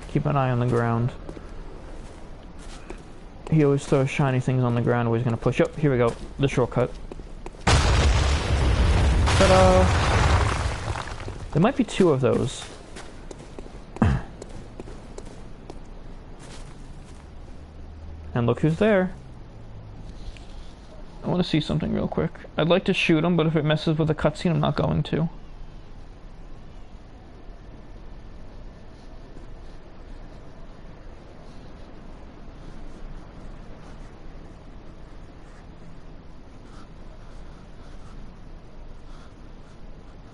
Keep an eye on the ground. He always throws shiny things on the ground where he's going to push. Oh, here we go. The shortcut. Ta-da! There might be two of those. And look who's there. I want to see something real quick. I'd like to shoot him, but if it messes with the cutscene, I'm not going to.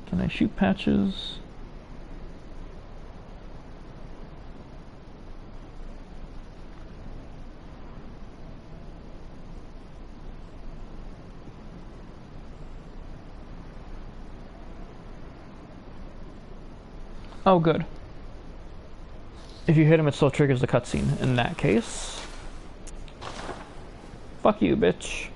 Can I shoot Patches? Oh, good. If you hit him, it still triggers the cutscene. In that case... Fuck you, bitch.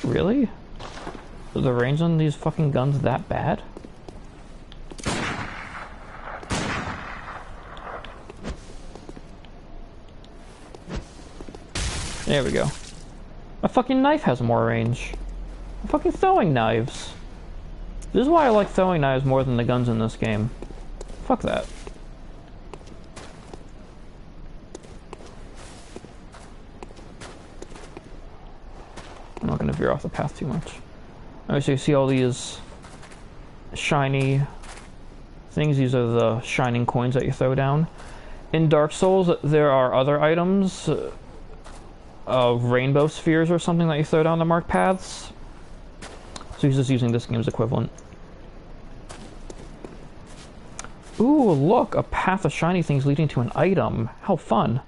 Really? Are the range on these fucking guns that bad? There we go. My fucking knife has more range. I'm fucking throwing knives. This is why I like throwing knives more than the guns in this game. Fuck that. I'm not gonna veer off the path too much. Alright, so you see all these shiny things. These are the shining coins that you throw down. In Dark Souls, there are other items. Rainbow spheres or something that you throw down the marked paths. So he's just using this game's equivalent. Ooh, look! A path of shiny things leading to an item. How fun.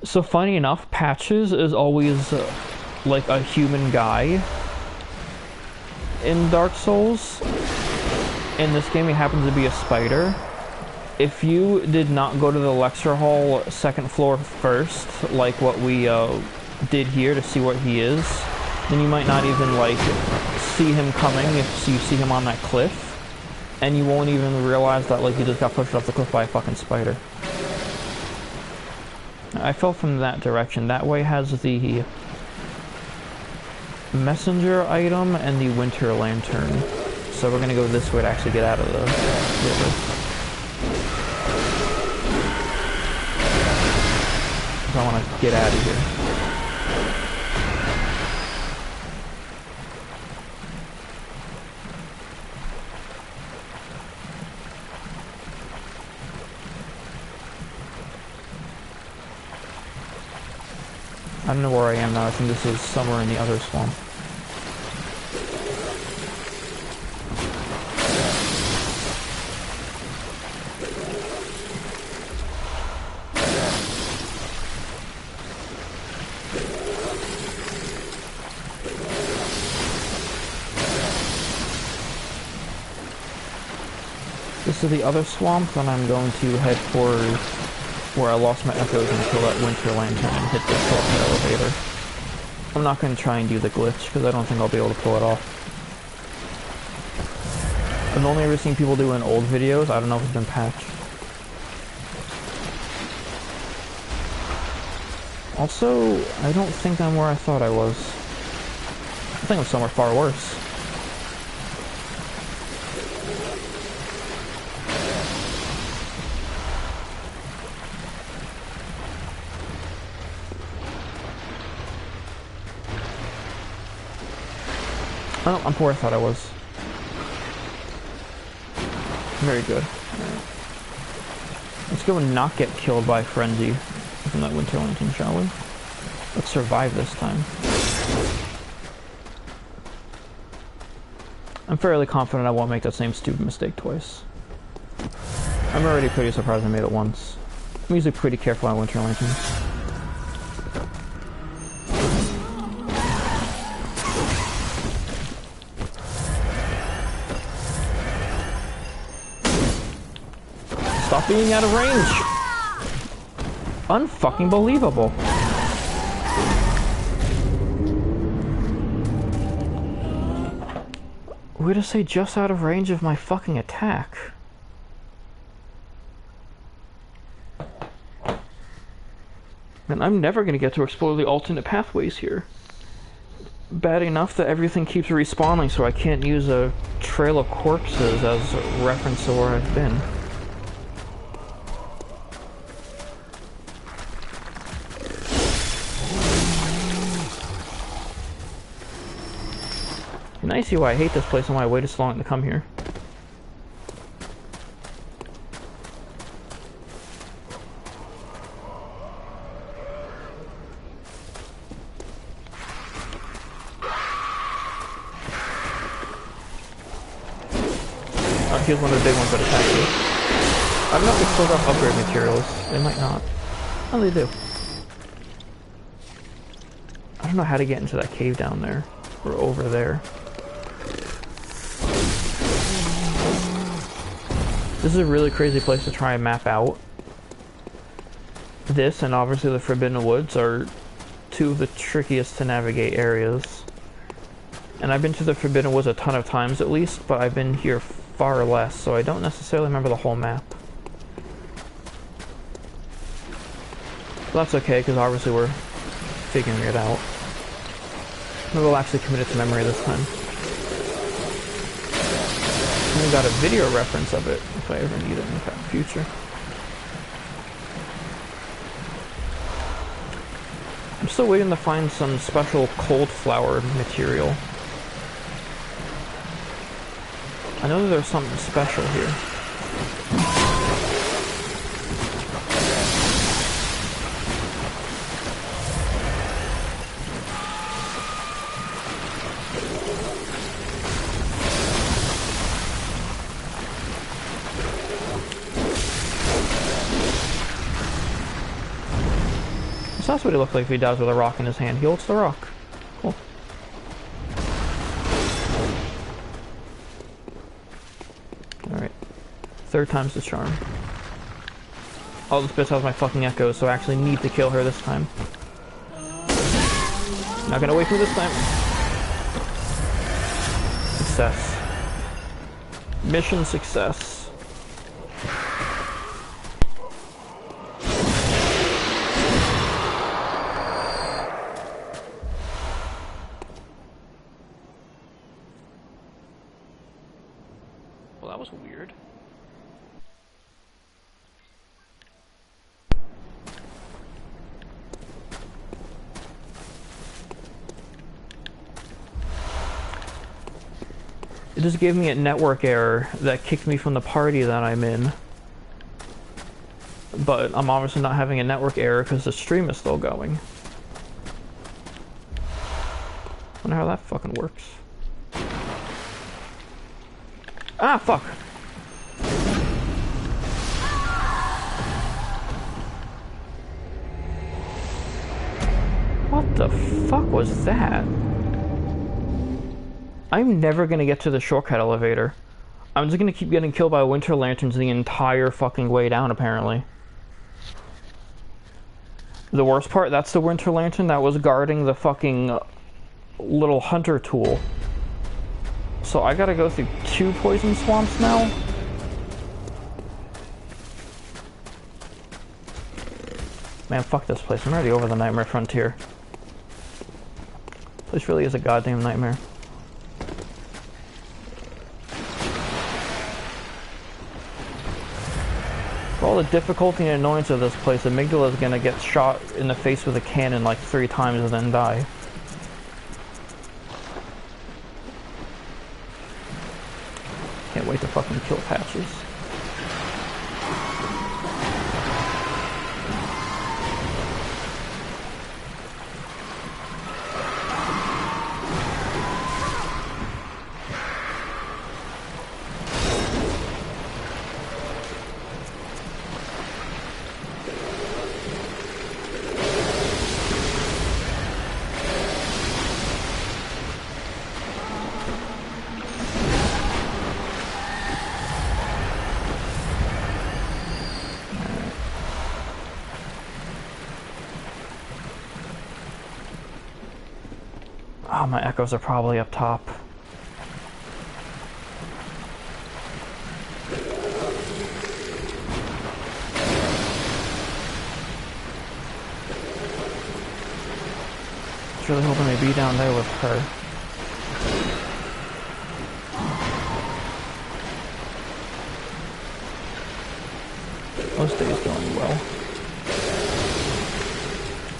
So funny enough, Patches is always like a human guy in Dark Souls. In this game, he happens to be a spider. If you did not go to the lecture hall second floor first, like what we did here to see what he is, then you might not even like see him coming if you see him on that cliff, and you won't even realize that like you just got pushed off the cliff by a fucking spider. I fell from that direction. That way has the messenger item and the winter lantern. So we're gonna go this way to actually get out of the river. I want to get out of here. I don't know where I am now. I think this is somewhere in the other swamp. This is the other swamp, then I'm going to head for where I lost my echoes and kill that winter lantern and hit the short elevator. I'm not going to try and do the glitch, because I don't think I'll be able to pull it off. I've only ever seen people do it in old videos. I don't know if it's been patched. Also, I don't think I'm where I thought I was. I think I'm somewhere far worse. Oh, I'm where I thought I was. Very good. Right. Let's go and not get killed by Frenzy from that winter lantern, shall we? Let's survive this time. I'm fairly confident I won't make that same stupid mistake twice. I'm already pretty surprised I made it once. I'm usually pretty careful on winter lanterns. Stop being out of range! Unfucking believable. Way to say just out of range of my fucking attack. And I'm never gonna get to explore the alternate pathways here. Bad enough that everything keeps respawning, so I can't use a trail of corpses as a reference to where I've been. Now you see why I hate this place and why I waited so long to come here. Oh, here's one of the big ones that attack you. I don't know if they still got upgrade materials. They might not. Oh, they do. I don't know how to get into that cave down there. Or over there. This is a really crazy place to try and map out. This and obviously the Forbidden Woods are two of the trickiest to navigate areas. And I've been to the Forbidden Woods a ton of times at least, but I've been here far less, so I don't necessarily remember the whole map. But that's okay, because obviously we're figuring it out. Maybe we'll actually commit it to memory this time. And we got a video reference of it if I ever need it in the future. I'm still waiting to find some special cold flower material. I know that there's something special here. that's what he looked like if he dies with a rock in his hand. He holds the rock. Cool. Alright. Third time's the charm. Oh, this bitch has my fucking echoes, so I actually need to kill her this time. Not gonna wait for this time. Success. Mission success. Well, that was weird. It just gave me a network error that kicked me from the party that I'm in. But I'm obviously not having a network error because the stream is still going. Wonder how that fucking works. Ah, fuck! What the fuck was that? I'm never gonna get to the shortcut elevator. I'm just gonna keep getting killed by winter lanterns the entire fucking way down, apparently. The worst part, that's the winter lantern that was guarding the fucking little hunter tool. So I gotta go through 2 poison swamps now? Man, fuck this place. I'm already over the Nightmare Frontier. This really is a goddamn nightmare. For all the difficulty and annoyance of this place, Amygdala is gonna get shot in the face with a cannon like 3 times and then die. Can't wait to fucking kill Patches. Oh, my echoes are probably up top. I was really hoping they'd be down there with her. Most days going well.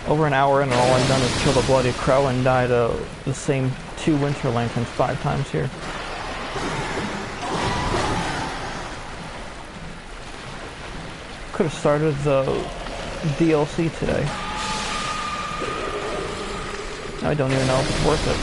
Over an hour in and all I've done is kill the bloody crow and die to the same 2 winter lanterns 5 times here. Could have started the DLC today. I don't even know if it's worth it.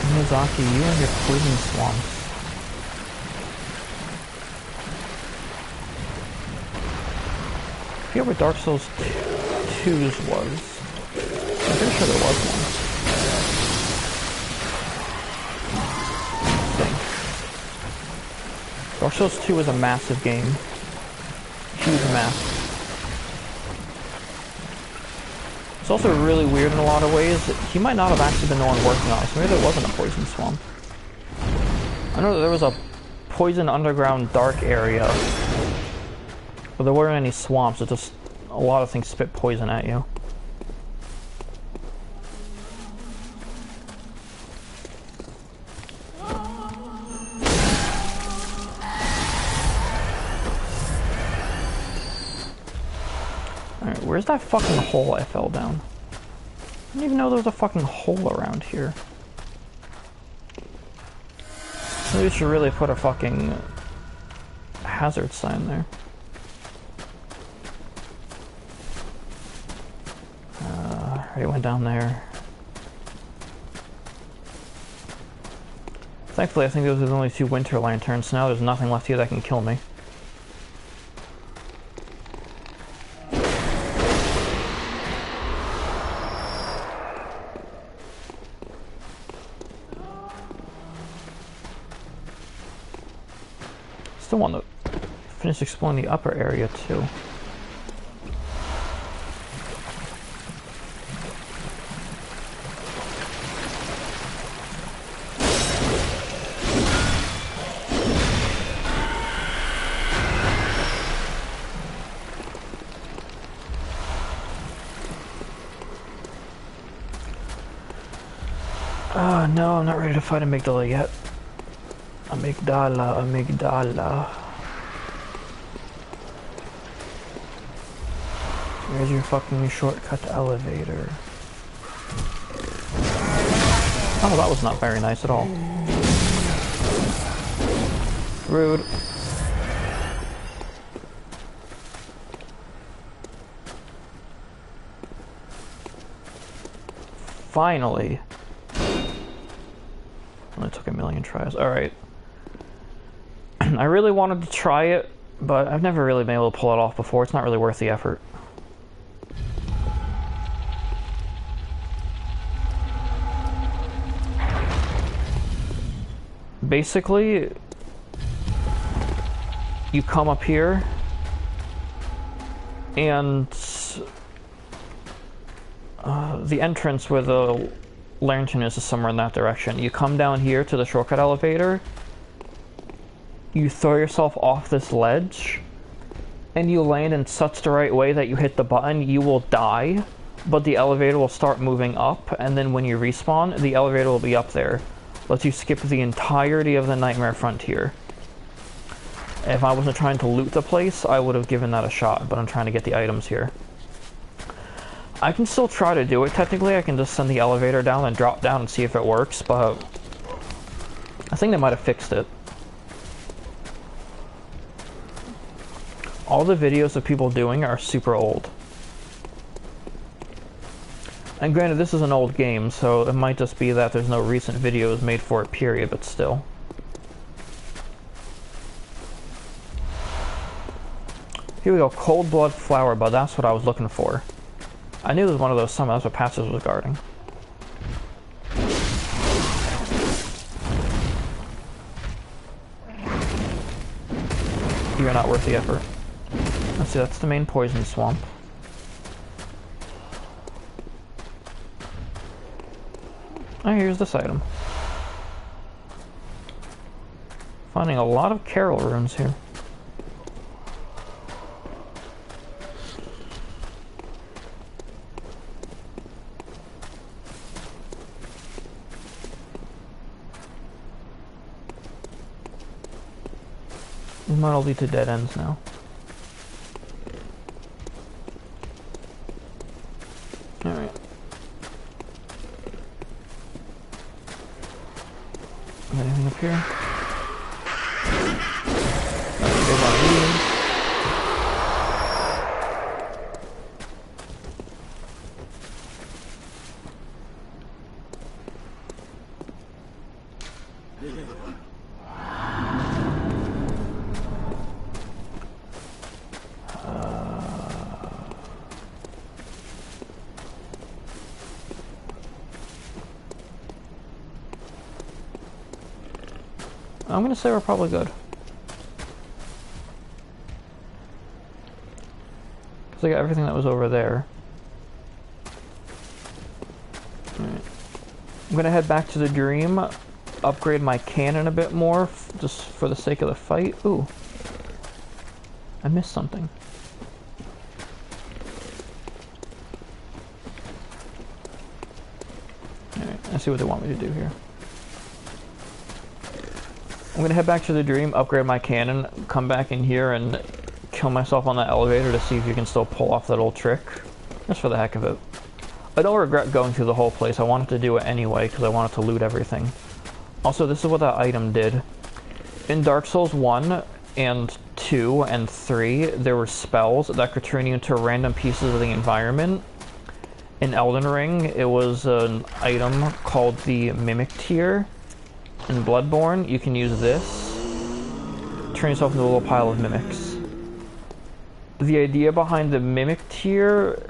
Miyazaki, you and your poison swamps. I forget what Dark Souls 2's was. I'm pretty sure there was one. I think. Dark Souls 2 was a massive game. Huge map. It's also really weird in a lot of ways. He might not have actually been the one working on it, so maybe there wasn't a poison swamp. I know that there was a poison underground dark area, but there weren't any swamps. It's just a lot of things spit poison at you. Alright, where's that fucking hole I fell down? I didn't even know there was a fucking hole around here. Maybe we should really put a fucking hazard sign there. Already went down there. Thankfully, I think those are the only 2 winter lanterns, so now there's nothing left here that can kill me. Still want to finish exploring the upper area, too. No, I'm not ready to fight Amygdala yet. Amygdala. Where's your fucking shortcut elevator? Oh, that was not very nice at all. Rude. Finally. Only took a million tries. Alright. I really wanted to try it, but I've never really been able to pull it off before. It's not really worth the effort. Basically, you come up here, and the entrance where the lantern is somewhere in that direction. You come down here to the shortcut elevator, you throw yourself off this ledge, and you land in such the right way that you hit the button, you will die, but the elevator will start moving up, and then when you respawn, the elevator will be up there. Lets you skip the entirety of the Nightmare Frontier. If I wasn't trying to loot the place, I would have given that a shot, but I'm trying to get the items here. I can still try to do it, technically. I can just send the elevator down and drop down and see if it works, but I think they might have fixed it. All the videos of people doing are super old. And granted, this is an old game, so it might just be that there's no recent videos made for it, period, but still. Here we go, Cold Blood Flower Bud, that's what I was looking for. I knew it was one of those summons, that's what Passage was guarding. You're not worth the effort. Let's see, that's the main poison swamp. Oh, here's this item. Finding a lot of Carol runes here. These might all lead to dead ends now. Alright. Anything up here? I'm gonna say we're probably good. Because I got everything that was over there. Alright. I'm gonna head back to the Dream, upgrade my cannon a bit more, just for the sake of the fight. Ooh. I missed something. Alright, let's see what they want me to do here. I'm gonna head back to the Dream, upgrade my cannon, come back in here and kill myself on that elevator to see if you can still pull off that old trick. Just for the heck of it. I don't regret going through the whole place. I wanted to do it anyway because I wanted to loot everything. Also, this is what that item did. In Dark Souls 1 and 2 and 3, there were spells that could turn you into random pieces of the environment. In Elden Ring, it was an item called the Mimic Tier. In Bloodborne, you can use this. Turn yourself into a little pile of mimics. The idea behind the Mimic Tier,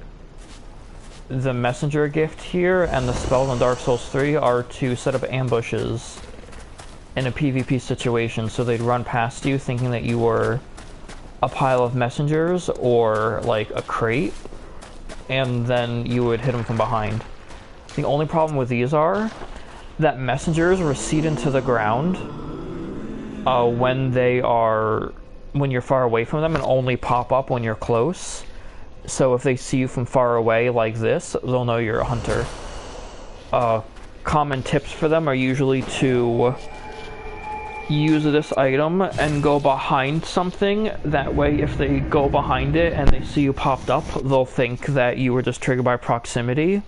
the Messenger Gift here, and the spells in Dark Souls 3 are to set up ambushes in a PvP situation, so they'd run past you thinking that you were a pile of messengers or like a crate, and then you would hit them from behind. The only problem with these are that messengers recede into the ground when you're far away from them, and only pop up when you're close. So if they see you from far away like this, they'll know you're a hunter. Common tips for them are usually to use this item and go behind something. That way, if they go behind it and they see you popped up, they'll think that you were just triggered by proximity.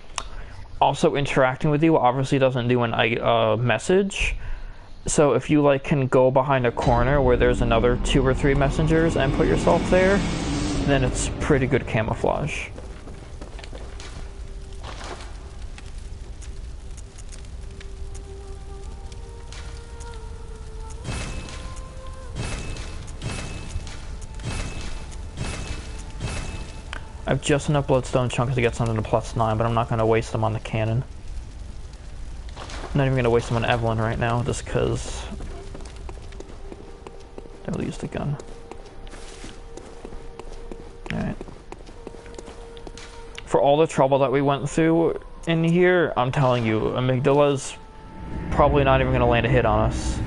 Also, interacting with you obviously doesn't do a message. So if you can go behind a corner where there's another 2 or 3 messengers and put yourself there, then it's pretty good camouflage. I have just enough bloodstone chunks to get something to +9, but I'm not going to waste them on the cannon. I'm not even going to waste them on Evelyn right now, just because I'll use the gun. Alright. For all the trouble that we went through in here, I'm telling you, Amygdala's probably not even going to land a hit on us.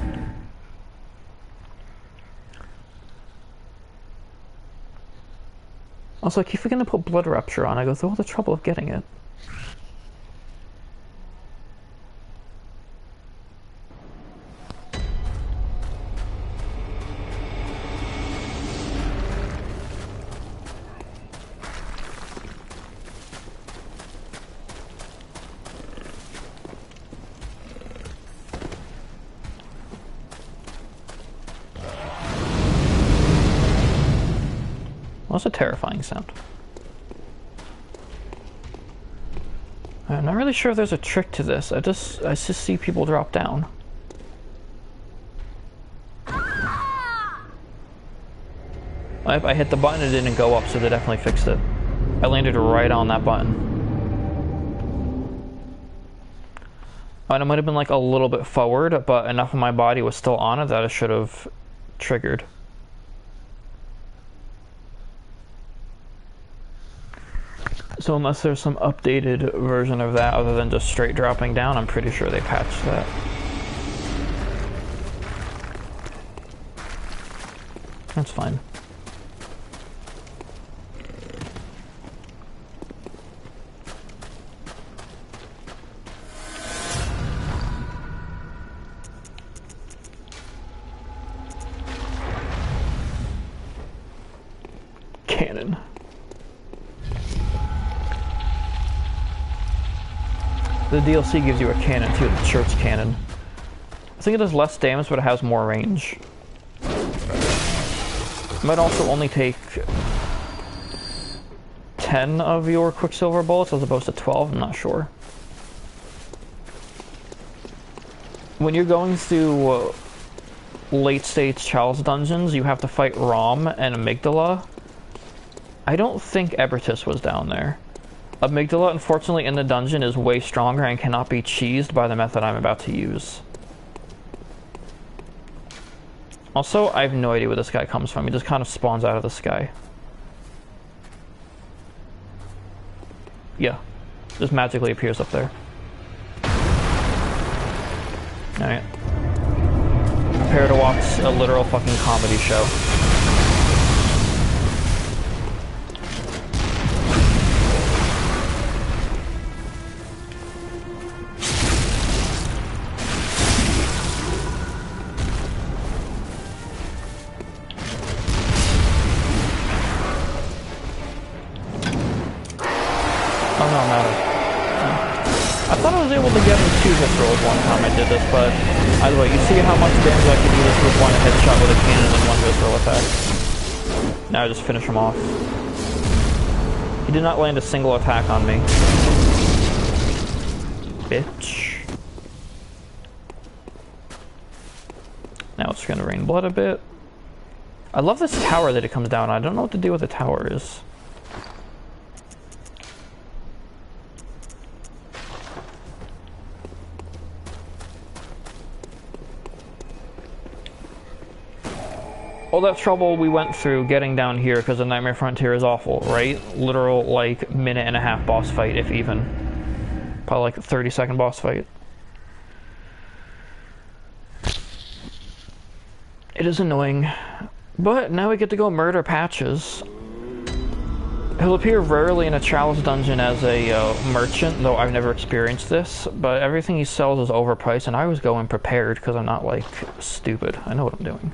I was like, if you're going to put Blood Rupture on, I go through all the trouble of getting it. That's a terrifying sound. I'm not really sure if there's a trick to this. I just see people drop down. I hit the button, it didn't go up, so they definitely fixed it. I landed right on that button. And it might have been a little bit forward, but enough of my body was still on it that it should have triggered. So unless there's some updated version of that other than just straight dropping down, I'm pretty sure they patched that. That's fine. Cannon. The DLC gives you a cannon too, the Church Cannon. I think it does less damage, but it has more range. It might also only take 10 of your Quicksilver bullets as opposed to 12, I'm not sure. When you're going through late stage Chalice dungeons, you have to fight Rom and Amygdala. I don't think Ebertus was down there. Amygdala, unfortunately, in the dungeon is way stronger and cannot be cheesed by the method I'm about to use. Also, I have no idea where this guy comes from. He just kind of spawns out of the sky. Yeah, just magically appears up there. Alright. Prepare to watch a literal fucking comedy show. Oh no, I'm out of... I thought I was able to get him 2 hit rolls one time I did this, but either way, you see how much damage I can do this with 1 headshot with a cannon and 1 visceral attack. Now I just finish him off. He did not land a single attack on me. bitch. Now it's gonna rain blood a bit. I love this tower that it comes down on. I don't know what to do with the tower is. All that trouble we went through getting down here because the Nightmare Frontier is awful, right? Literal, like, minute-and-a-half boss fight, if even. Probably like a 30-second boss fight. It is annoying. But now we get to go murder Patches. He'll appear rarely in a Chalice dungeon as a merchant, though I've never experienced this, but everything he sells is overpriced, and I was going prepared because I'm not, like, stupid. I know what I'm doing.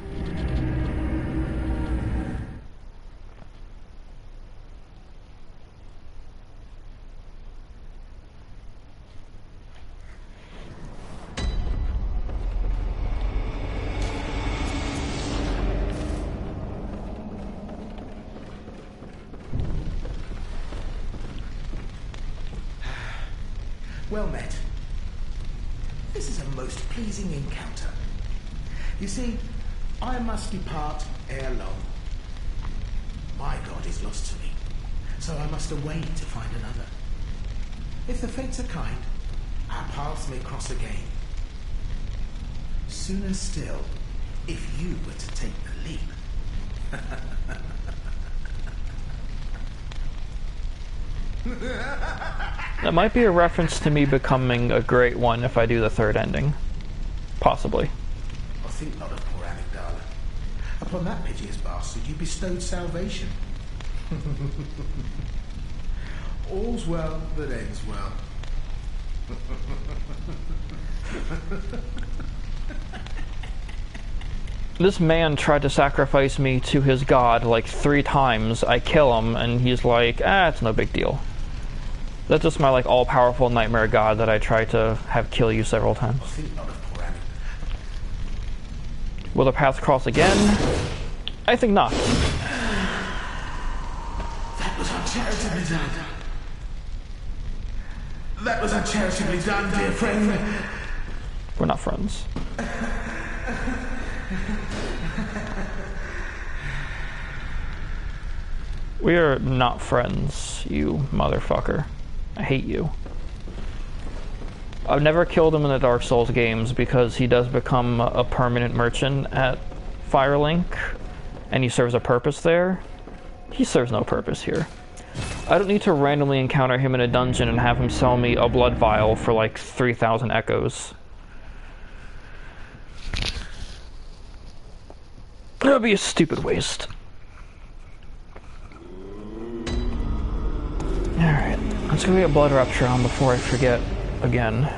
Well met. This is a most pleasing encounter. You see, I must depart ere long. My god is lost to me, so I must away to find another. If the fates are kind, our paths may cross again. Sooner still, if you were to take the leap. That might be a reference to me becoming a great one if I do the third ending. Possibly. I think not of poor Amygdala. Upon that piteous bastard you bestowed salvation. All's well that ends well. This man tried to sacrifice me to his god like 3 times. I kill him and he's like, it's no big deal. That's just my like all-powerful nightmare god that I try to have kill you several times. Will the paths cross again? I think not. That was uncharitably done. That was uncharitably done, dear friend. We're not friends. We are not friends, you motherfucker. I hate you. I've never killed him in the Dark Souls games because he does become a permanent merchant at Firelink, and he serves a purpose there. He serves no purpose here. I don't need to randomly encounter him in a dungeon and have him sell me a blood vial for like 3,000 echoes. That would be a stupid waste. Alright, let's go get Blood Rapture on before I forget again.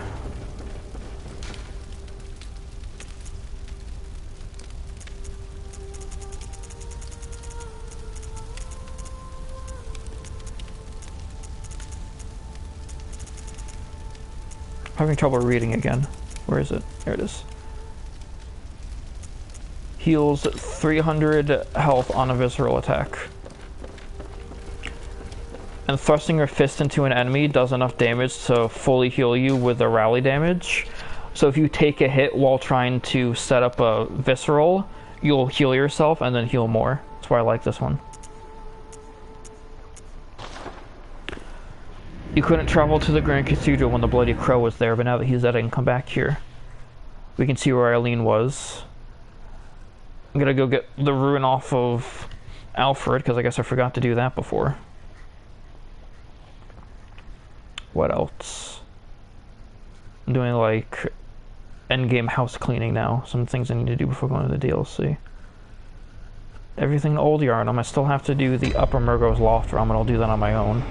Having trouble reading again. Where is it? There it is. Heals 300 health on a visceral attack. And thrusting your fist into an enemy does enough damage to fully heal you with the rally damage. So if you take a hit while trying to set up a visceral, you'll heal yourself and then heal more. That's why I like this one. You couldn't travel to the Grand Cathedral when the Bloody Crow was there, but now that he's dead, I can come back here. We can see where Eileen was. I'm gonna go get the ruin off of Alfred, because I guess I forgot to do that before. What else? I'm doing like endgame house cleaning now. Some things I need to do before going to the DLC. Everything old Yarnum. I still have to do the Upper Murgo's Loft Realm, and I'll do that on my own.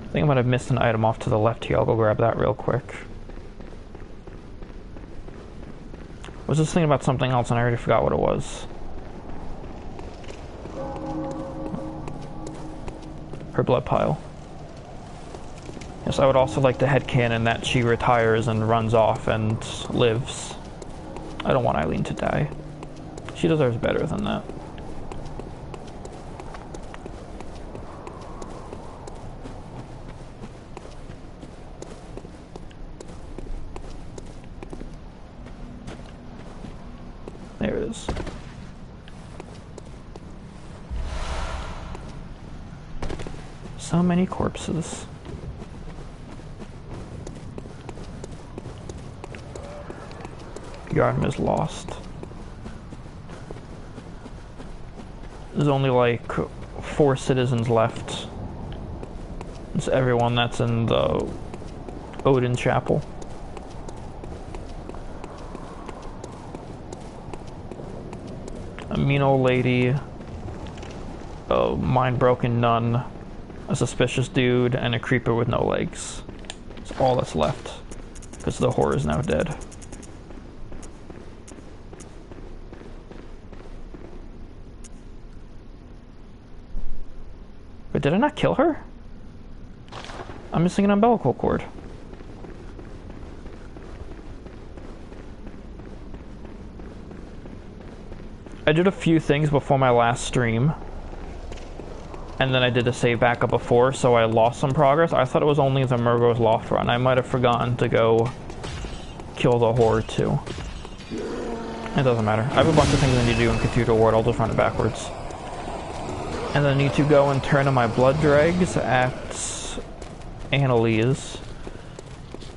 I think I might have missed an item off to the left here. I'll go grab that real quick. I was just thinking about something else and I already forgot what it was. Her blood pile. Yes, I would also like to headcanon that she retires and runs off and lives. I don't want Eileen to die. She deserves better than that. corpses. So many corpses. Yarnum is lost. There's only like 4 citizens left. It's everyone that's in the Odin Chapel. A mean old lady, a mind-broken nun, a suspicious dude, and a creeper with no legs. That's all that's left, because the whore is now dead. But did I not kill her? I'm missing an umbilical cord. I did a few things before my last stream. And then I did a save backup before, so I lost some progress. I thought it was only the Murgo's Loft run. I might have forgotten to go kill the whore too. It doesn't matter. I have a bunch of things I need to do in Cthulhu Ward. I'll just run it backwards. And then I need to go and turn in my blood dregs at Annalise.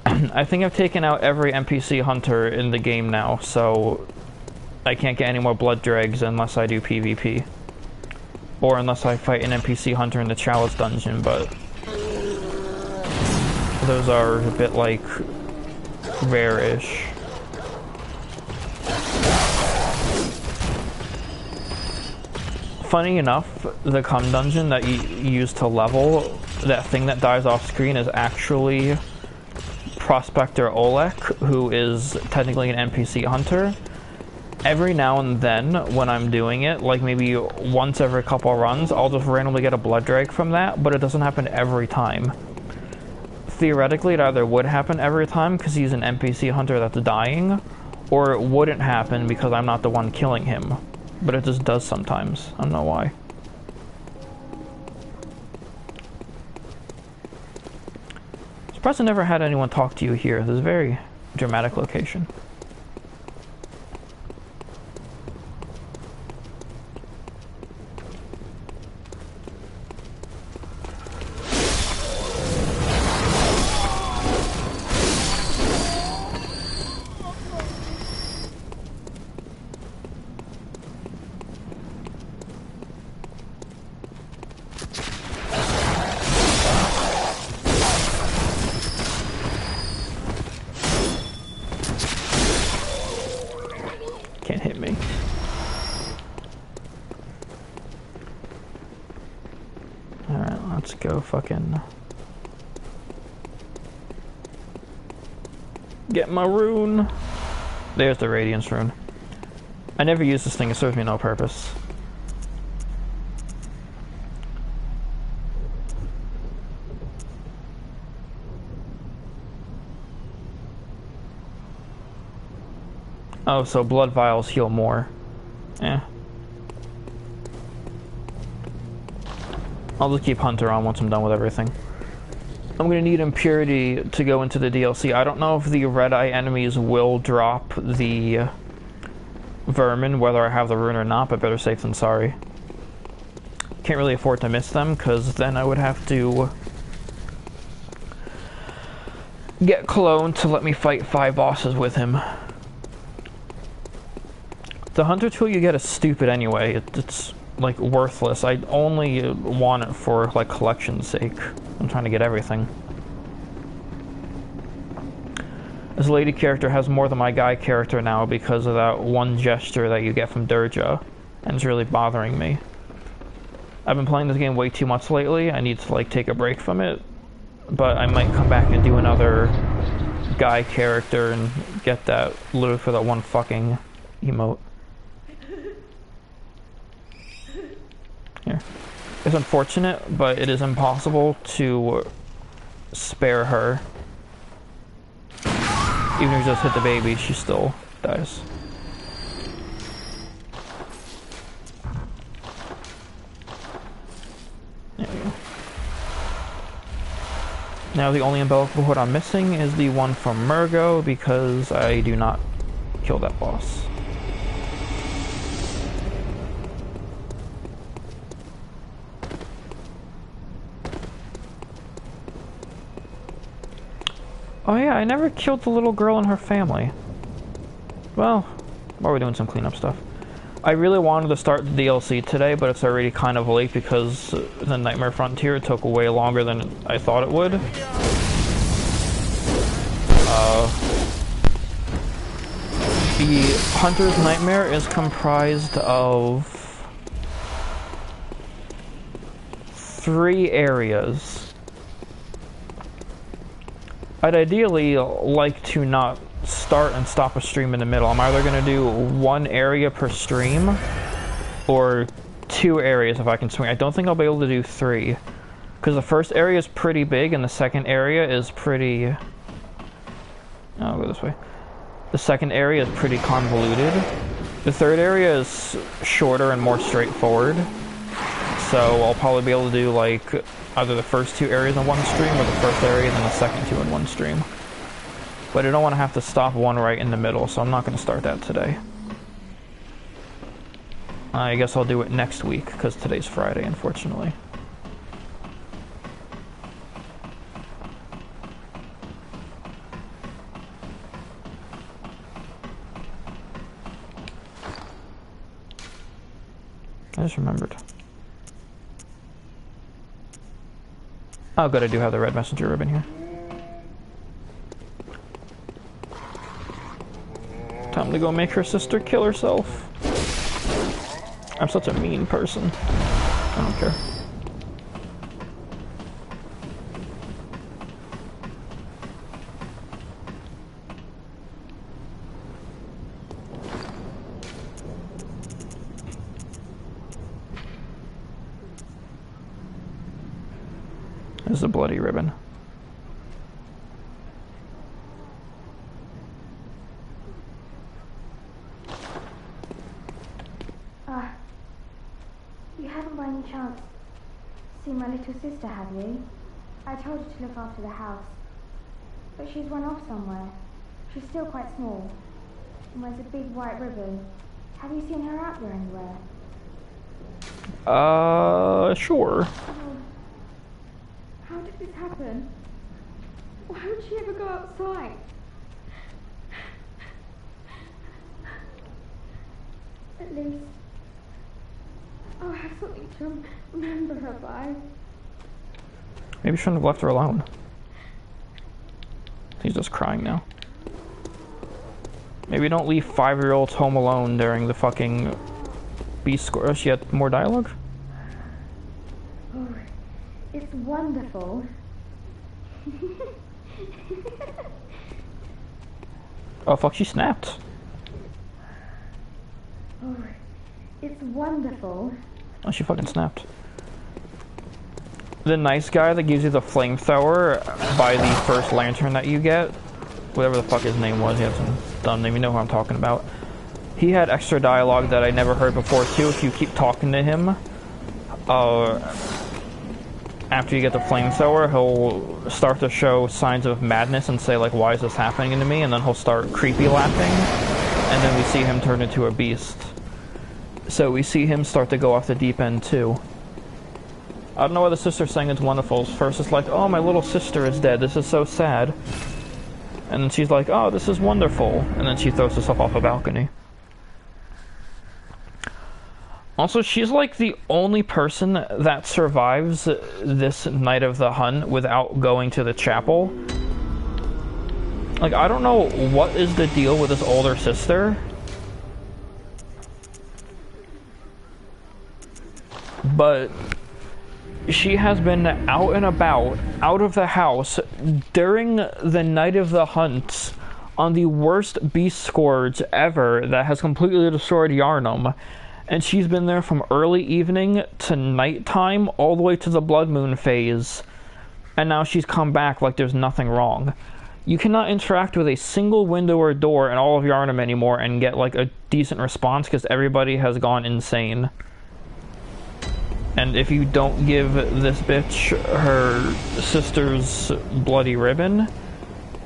I think I've taken out every NPC hunter in the game now, so I can't get any more blood dregs unless I do PvP. Or unless I fight an NPC hunter in the Chalice dungeon, but those are a bit, like, rare-ish. Funny enough, the cum dungeon that you use to level, that thing that dies off screen is actually Prospector Olek, who is technically an NPC hunter. Every now and then, when I'm doing it, like maybe once every couple runs, I'll just randomly get a blood drag from that, but it doesn't happen every time. Theoretically, it either would happen every time because he's an NPC hunter that's dying, or it wouldn't happen because I'm not the one killing him. But it just does sometimes. I don't know why. Surprised I never had anyone talk to you here. This is a very dramatic location. Can't hit me. Alright, let's go fucking get my rune. There's the Radiance rune. I never use this thing, it serves me no purpose. Oh, so blood vials heal more. Eh. I'll just keep Hunter on once I'm done with everything. I'm gonna need Impurity to go into the DLC. I don't know if the red eye enemies will drop the vermin, whether I have the rune or not, but better safe than sorry. Can't really afford to miss them, because then I would have to get Cologne to let me fight 5 bosses with him. The Hunter tool you get is stupid anyway. It's like worthless. I only want it for like collection's sake. I'm trying to get everything. This lady character has more than my guy character now because of that one gesture that you get from Durja, and it's really bothering me. I've been playing this game way too much lately. I need to like take a break from it, but I might come back and do another guy character and get that loot for that one fucking emote. Here. It's unfortunate, but it is impossible to spare her. Even if you just hit the baby, she still dies. There we go. Now the only umbilical cord I'm missing is the one from Murgo, because I do not kill that boss. Oh yeah, I never killed the little girl and her family. Well, while we're doing some cleanup stuff. I really wanted to start the DLC today, but it's already kind of late because the Nightmare Frontier took way longer than I thought it would. The Hunter's Nightmare is comprised of 3 areas. I'd ideally like to not start and stop a stream in the middle. I'm either going to do 1 area per stream or 2 areas if I can swing. I don't think I'll be able to do 3 because the first area is pretty big and the second area is pretty... I'll go this way. The second area is pretty convoluted. The third area is shorter and more straightforward. So I'll probably be able to do like either the first 2 areas in 1 stream or the first area and then the second 2 in 1 stream. But I don't want to have to stop one right in the middle, so I'm not going to start that today. I guess I'll do it next week, because today's Friday, unfortunately. I just remembered. Oh good, I do have the red messenger ribbon here. Time to go make her sister kill herself. I'm such a mean person. I don't care. This is a bloody ribbon. You haven't by any chance seen my little sister, have you? I told her to look after the house, but she's run off somewhere. She's still quite small and wears a big white ribbon. Have you seen her out there anywhere? Sure. Oh. How did this happen? Why would she ever go outside? At least I'll have something to remember her by. Maybe you shouldn't have left her alone. He's just crying now. Maybe don't leave 5-year-olds home alone during the fucking beast score. She had more dialogue? Oh, it's wonderful. Oh fuck, she snapped. Oh, it's wonderful. Oh, she fucking snapped. The nice guy that gives you the flamethrower by the first lantern that you get, whatever the fuck his name was, he had some dumb name, you know who I'm talking about. He had extra dialogue that I never heard before too. If you keep talking to him, after you get the flamethrower, he'll start to show signs of madness and say like, why is this happening to me? And then he'll start creepy laughing, and then we see him turn into a beast. So we see him start to go off the deep end too. I don't know why the sister's saying it's wonderful. First it's like, oh, my little sister is dead, this is so sad. And then she's like, oh, this is wonderful. And then she throws herself off a balcony. Also, she's like the only person that survives this night of the hunt without going to the chapel. Like, I don't know what is the deal with this older sister. But she has been out and about, out of the house, during the night of the hunt, on the worst beast scourge ever that has completely destroyed Yharnam. And she's been there from early evening to nighttime, all the way to the blood moon phase. And now she's come back like there's nothing wrong. You cannot interact with a single window or door in all of Yharnam anymore and get like a decent response because everybody has gone insane. And if you don't give this bitch her sister's bloody ribbon,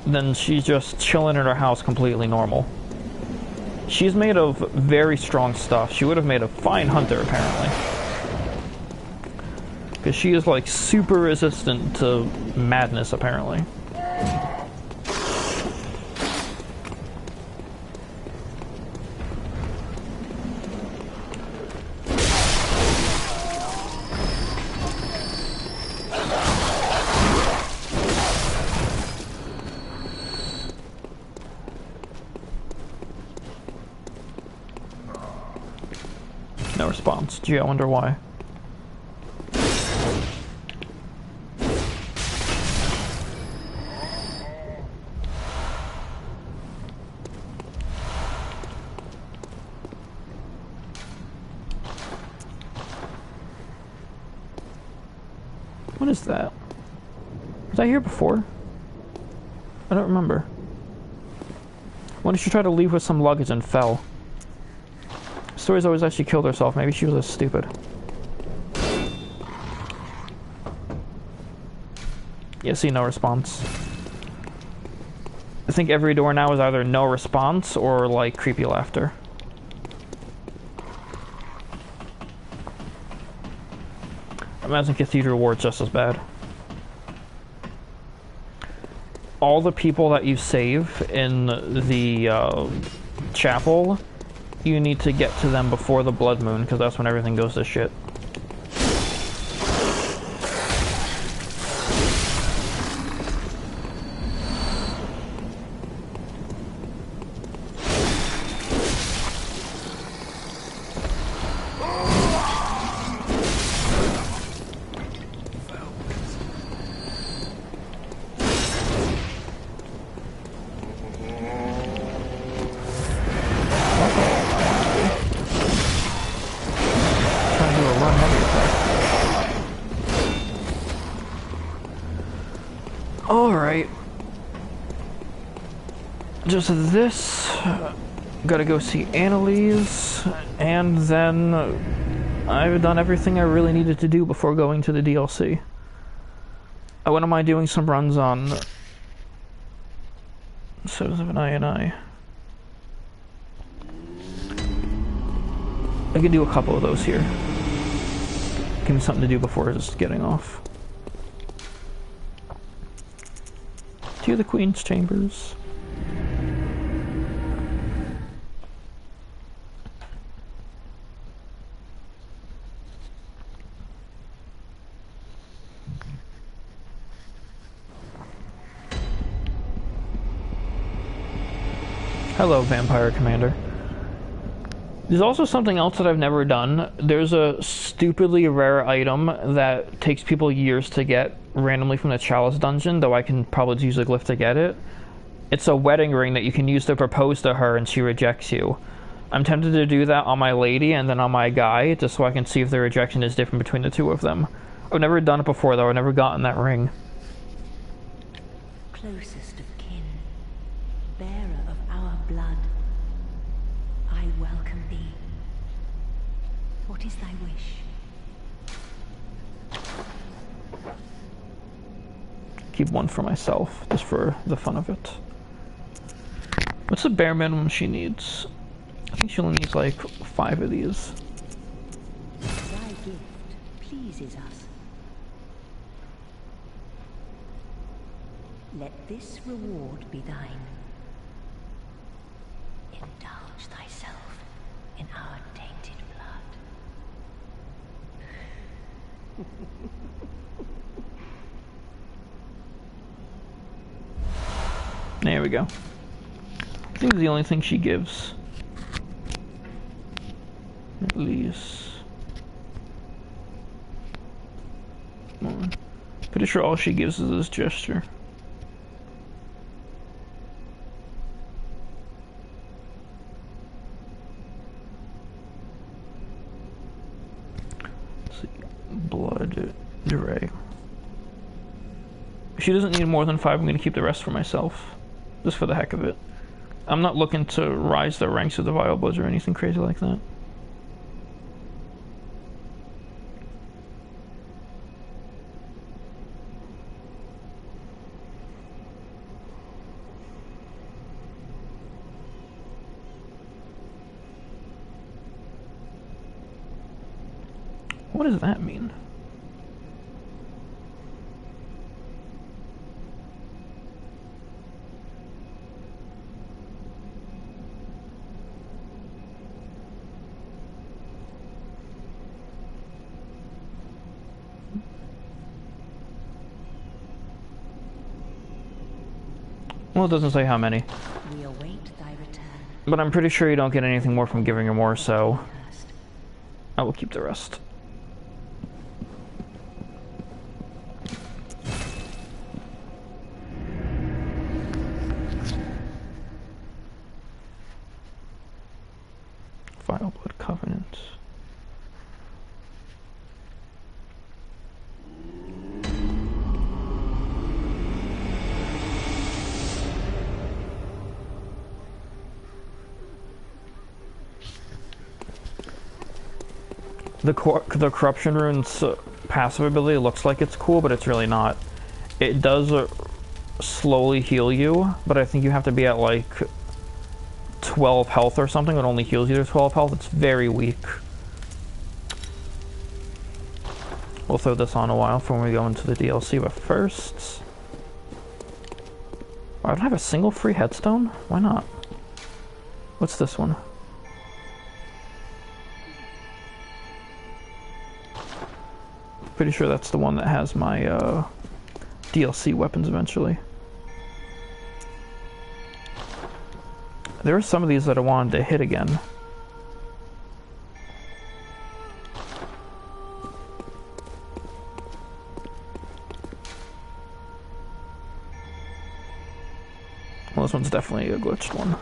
then she's just chilling in her house completely normal. She's made of very strong stuff. She would have made a fine hunter, apparently. Because she is, like, super resistant to madness, apparently. response. Gee, I wonder why. What is that? Was I here before? I don't remember. When did she try to leave with some luggage and fell? Stories always that she killed herself. Maybe she was as stupid. Yeah, see, no response. I think every door now is either no response or like creepy laughter. I imagine Cathedral Ward's just as bad. All the people that you save in the chapel, you need to get to them before the blood moon, because that's when everything goes to shit. Alright. Just this. Gotta go see Annalise. And then I've done everything I really needed to do before going to the DLC. I wouldn't mind doing some runs on Souls of an I. I could do a couple of those here. Give me something to do before just getting off. To the Queen's Chambers. Hello, Vampire Commander. There's also something else that I've never done. There's a stupidly rare item that takes people years to get randomly from the Chalice dungeon, though I can probably use a glyph to get it. It's a wedding ring that you can use to propose to her and she rejects you. I'm tempted to do that on my lady and then on my guy, just so I can see if the rejection is different between the two of them. I've never done it before, though. I've never gotten that ring. Closest of kin, bearer of our blood, I welcome thee. What is thy wish? Keep one for myself, just for the fun of it. What's the bare minimum she needs? I think she only needs like 5 of these. Thy gift pleases us. Let this reward be thine. Indulge thyself in our tainted blood. There we go. I think it's the only thing she gives. At least. Come on. Pretty sure all she gives is this gesture. Let's see. Blood Duray. She doesn't need more than 5. I'm going to keep the rest for myself. Just for the heck of it. I'm not looking to rise the ranks of the Vile Bloods or anything crazy like that. What does that mean? Well, it doesn't say how many. We await thy return. But I'm pretty sure you don't get anything more from giving her more, so I will keep the rest. Vile Blood Covenant. The Corruption Rune's passive ability looks like it's cool, but it's really not. It does slowly heal you, but I think you have to be at like 12 health or something. It only heals you to 12 health. It's very weak. We'll throw this on a while before we go into the DLC, but first... I don't have a single free headstone? Why not? What's this one? Pretty sure that's the one that has my DLC weapons eventually. There are some of these that I wanted to hit again. Well, this one's definitely a glitched one.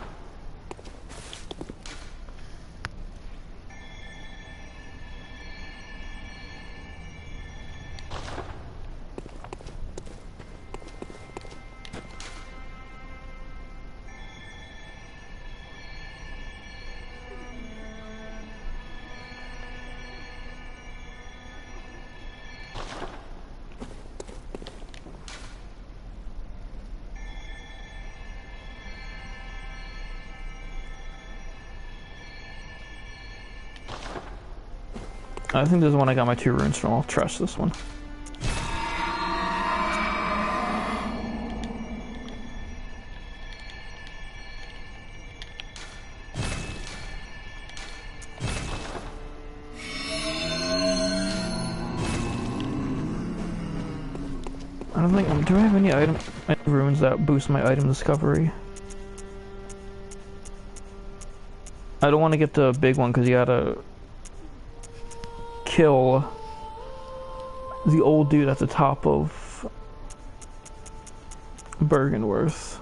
I think this is the one I got my 2 runes from. I'll trust this one. I don't think... Do I have any runes that boost my item discovery? I don't want to get the big one because you gotta kill the old dude at the top of Bergenworth.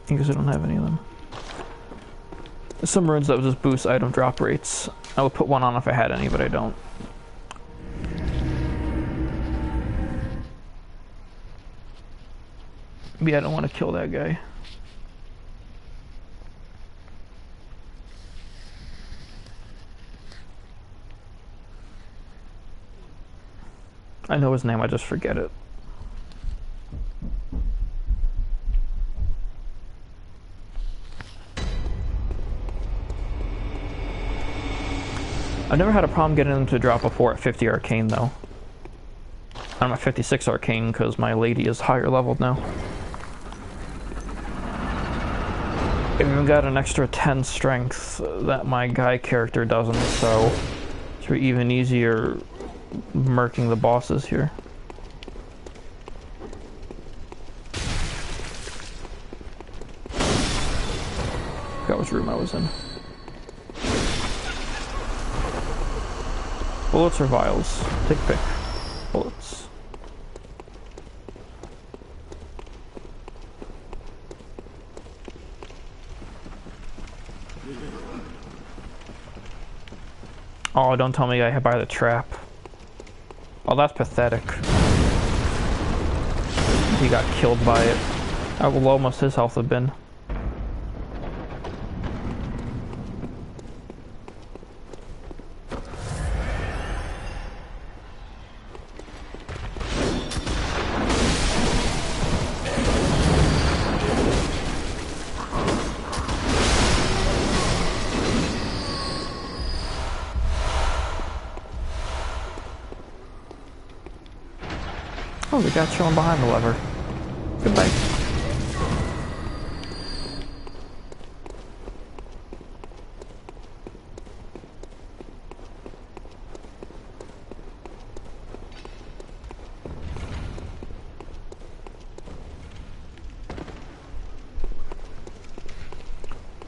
Because I don't have any of them. There's some runes that would just boost item drop rates. I would put one on if I had any, but I don't. Yeah, I don't want to kill that guy. I know his name, I just forget it. I've never had a problem getting them to drop a 4 at 50 arcane though. I'm at 56 arcane because my lady is higher leveled now. I've even got an extra 10 strength that my guy character doesn't, so it's even easier murking the bosses here. Forgot which room I was in. Bullets or vials? Take a pick. Bullets. Oh, don't tell me I had by the trap. Oh, that's pathetic. He got killed by it. How low must his health have been? Oh, the guy chilling behind the lever. Goodbye.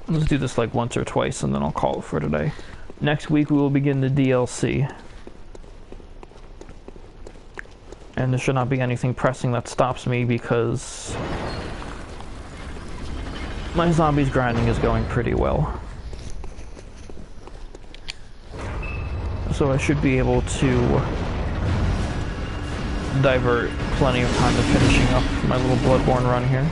Let's do this like once or twice and then I'll call it for today. Next week we will begin the DLC. And there should not be anything pressing that stops me because my zombies grinding is going pretty well. So I should be able to divert plenty of time to finishing up my little Bloodborne run here.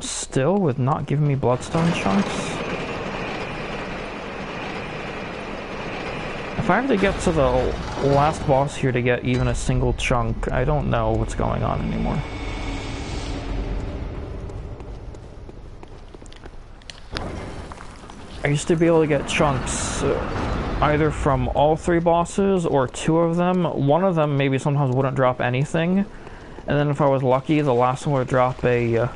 Still with not giving me bloodstone chunks? If I have to get to the last boss here to get even a single chunk, I don't know what's going on anymore. I used to be able to get chunks either from all 3 bosses or 2 of them. One of them maybe sometimes wouldn't drop anything, and then if I was lucky, the last one would drop a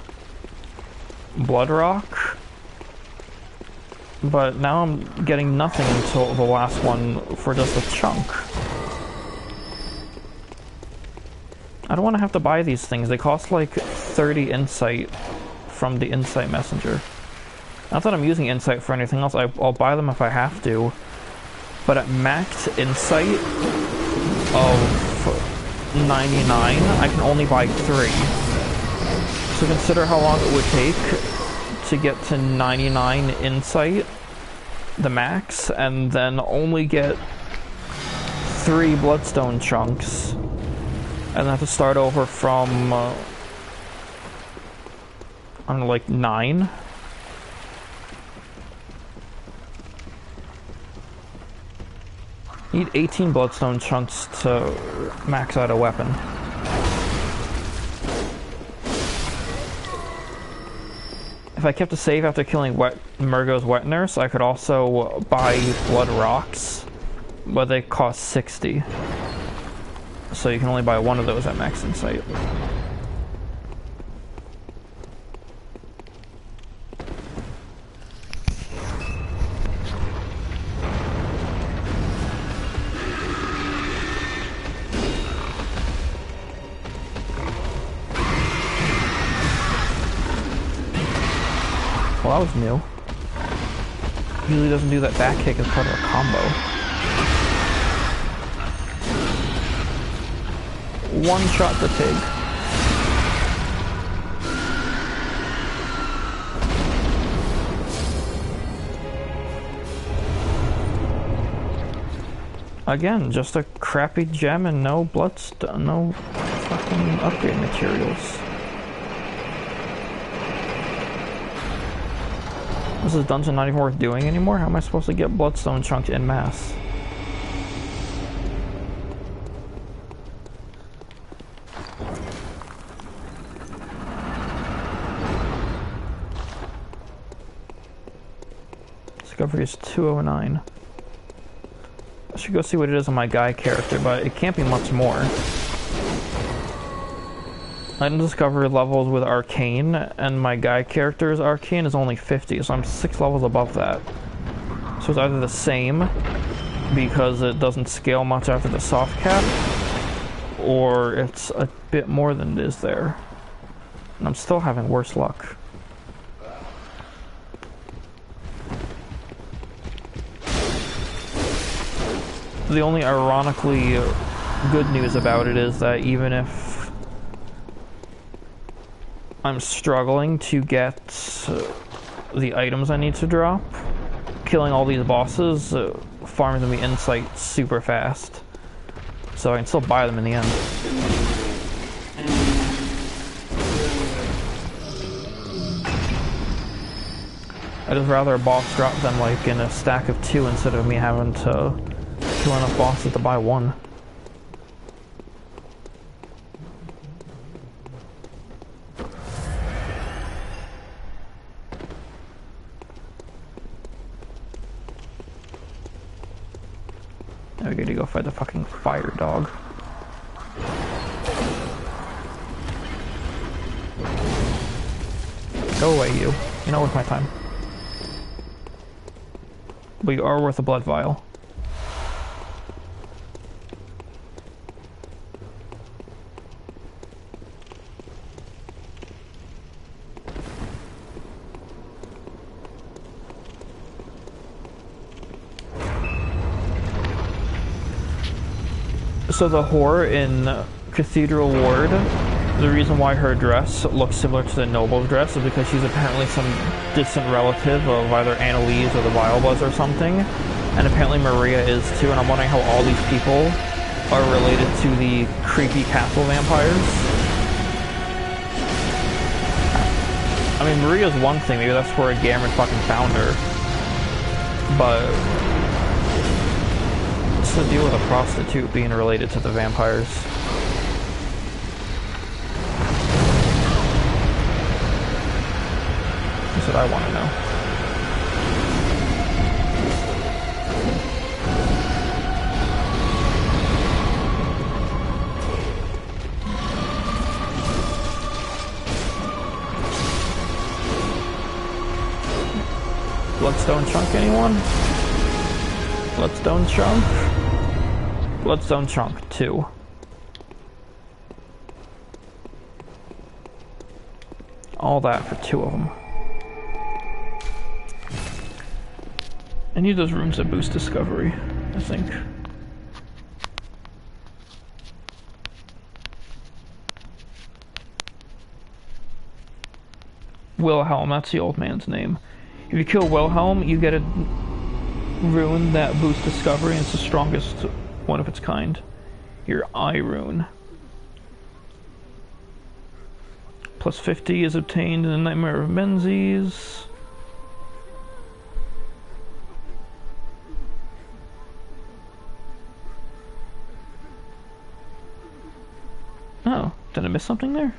blood rock. But now I'm getting nothing until the last one for just a chunk. I don't want to have to buy these things. They cost like 30 insight from the insight messenger. Not that I'm using insight for anything else. I'll buy them if I have to. But at max insight of 99, I can only buy 3. So consider how long it would take to get to 99 insight, the max, and then only get 3 bloodstone chunks, and have to start over from, I don't know, like 9? Need 18 bloodstone chunks to max out a weapon. If I kept a save after killing Murgo's wet nurse, I could also buy blood rocks, but they cost 60. So you can only buy 1 of those at max insight. Well, that was new. Usually doesn't do that back kick as part of a combo. 1 shot the pig. Again, just a crappy gem and no bloodstone, no fucking upgrade materials. Is this dungeon not even worth doing anymore? How am I supposed to get bloodstone chunks en masse? Discovery is 209. I should go see what it is on my guy character, but it can't be much more. Item discovery levels with arcane, and my guy character's arcane is only 50, so I'm 6 levels above that. So it's either the same, because it doesn't scale much after the soft cap, or it's a bit more than it is there. And I'm still having worse luck. The only ironically good news about it is that even if I'm struggling to get the items I need to drop, killing all these bosses farms me insight super fast. So I can still buy them in the end. I'd just rather a boss drop them like in a stack of 2 instead of me having to kill enough bosses to buy 1. Now we get to go fight the fucking fire dog. Go away, you. You're not worth my time. But you are worth a blood vial. So the whore in Cathedral Ward, the reason why her dress looks similar to the noble's dress is because she's apparently some distant relative of either Annalise or the Vilebloods or something. And apparently Maria is too, and I'm wondering how all these people are related to the creepy castle vampires. I mean, Maria's one thing, maybe that's where Gammon fucking found her. But what's the deal with a prostitute being related to the vampires? That's what I want to know. Bloodstone chunk, anyone? Bloodstone chunk? Bloodstone chunk 2. All that for 2 of them. I need those rooms that boost discovery, I think. Wilhelm, that's the old man's name. If you kill Wilhelm, you get a rune that boosts discovery, and it's the strongest one of its kind. Your eye rune. Plus 50 is obtained in the Nightmare of Menzies. Oh, did I miss something there?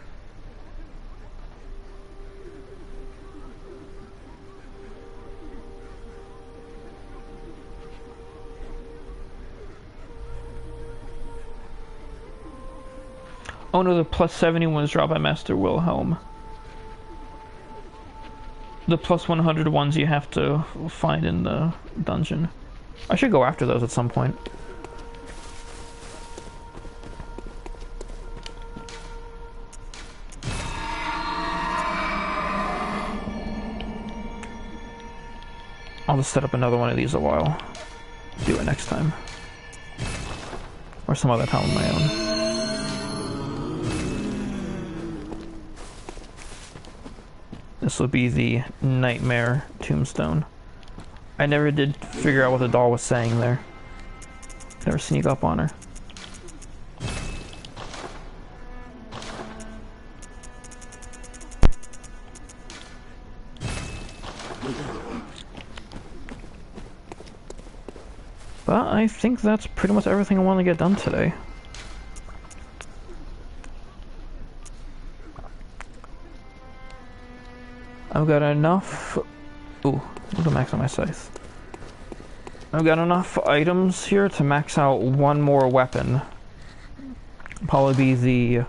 Oh no, the plus 70 was dropped by Master Wilhelm. The plus 100 ones you have to find in the dungeon. I should go after those at some point. I'll just set up another one of these a while. Do it next time. Or some other time on my own. This will be the Nightmare Tombstone. I never did figure out what the doll was saying there. Never sneak up on her. But I think that's pretty much everything I want to get done today. I've got enough... Ooh, I'm gonna max out my scythe. I've got enough items here to max out one more weapon. Probably be the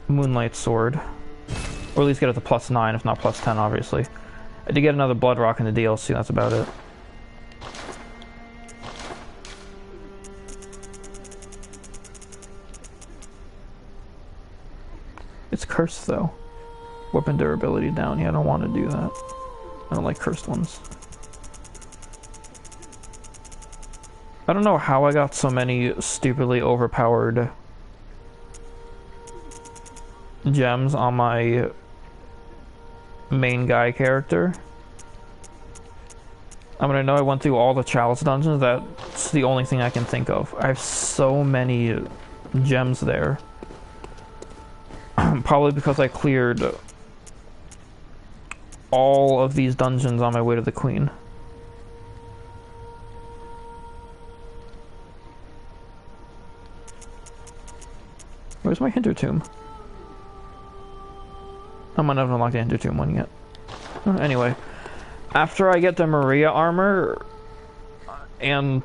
Moonlight Sword. Or at least get it to plus 9, if not plus 10, obviously. I did get another Blood Rock in the DLC, that's about it. It's cursed, though. Weapon durability down. Yeah, I don't want to do that. I don't like cursed ones. I don't know how I got so many stupidly overpowered gems on my main guy character. I mean, I know I went through all the Chalice dungeons. That's the only thing I can think of. I have so many gems there. Probably because I cleared all of these dungeons on my way to the Queen. Where's my Hinter Tomb? I might not have unlocked the Hinter Tomb one yet. Anyway, after I get the Maria armor and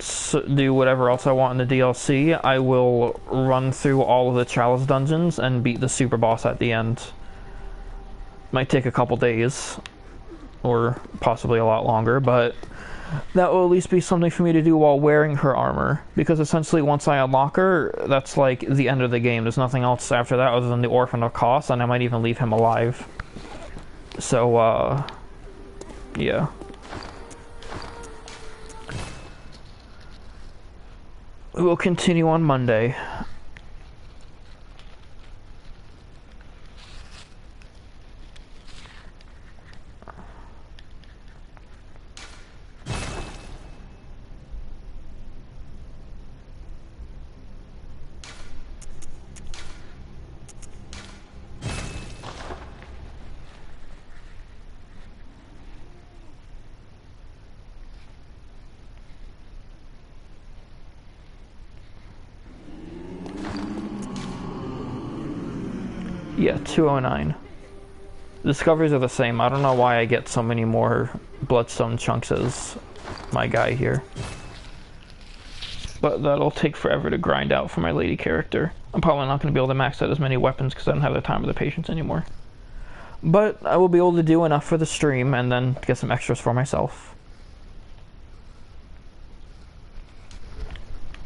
do whatever else I want in the DLC, I will run through all of the Chalice dungeons and beat the super boss at the end. Might take a couple days, or possibly a lot longer, but that will at least be something for me to do while wearing her armor, because essentially once I unlock her, that's like the end of the game. There's nothing else after that other than the Orphan of Kos, and I might even leave him alive. So, yeah. We will continue on Monday. Yeah, 209. The discoveries are the same. I don't know why I get so many more bloodstone chunks as my guy here. But that'll take forever to grind out for my lady character. I'm probably not going to be able to max out as many weapons because I don't have the time or the patience anymore. But I will be able to do enough for the stream and then get some extras for myself.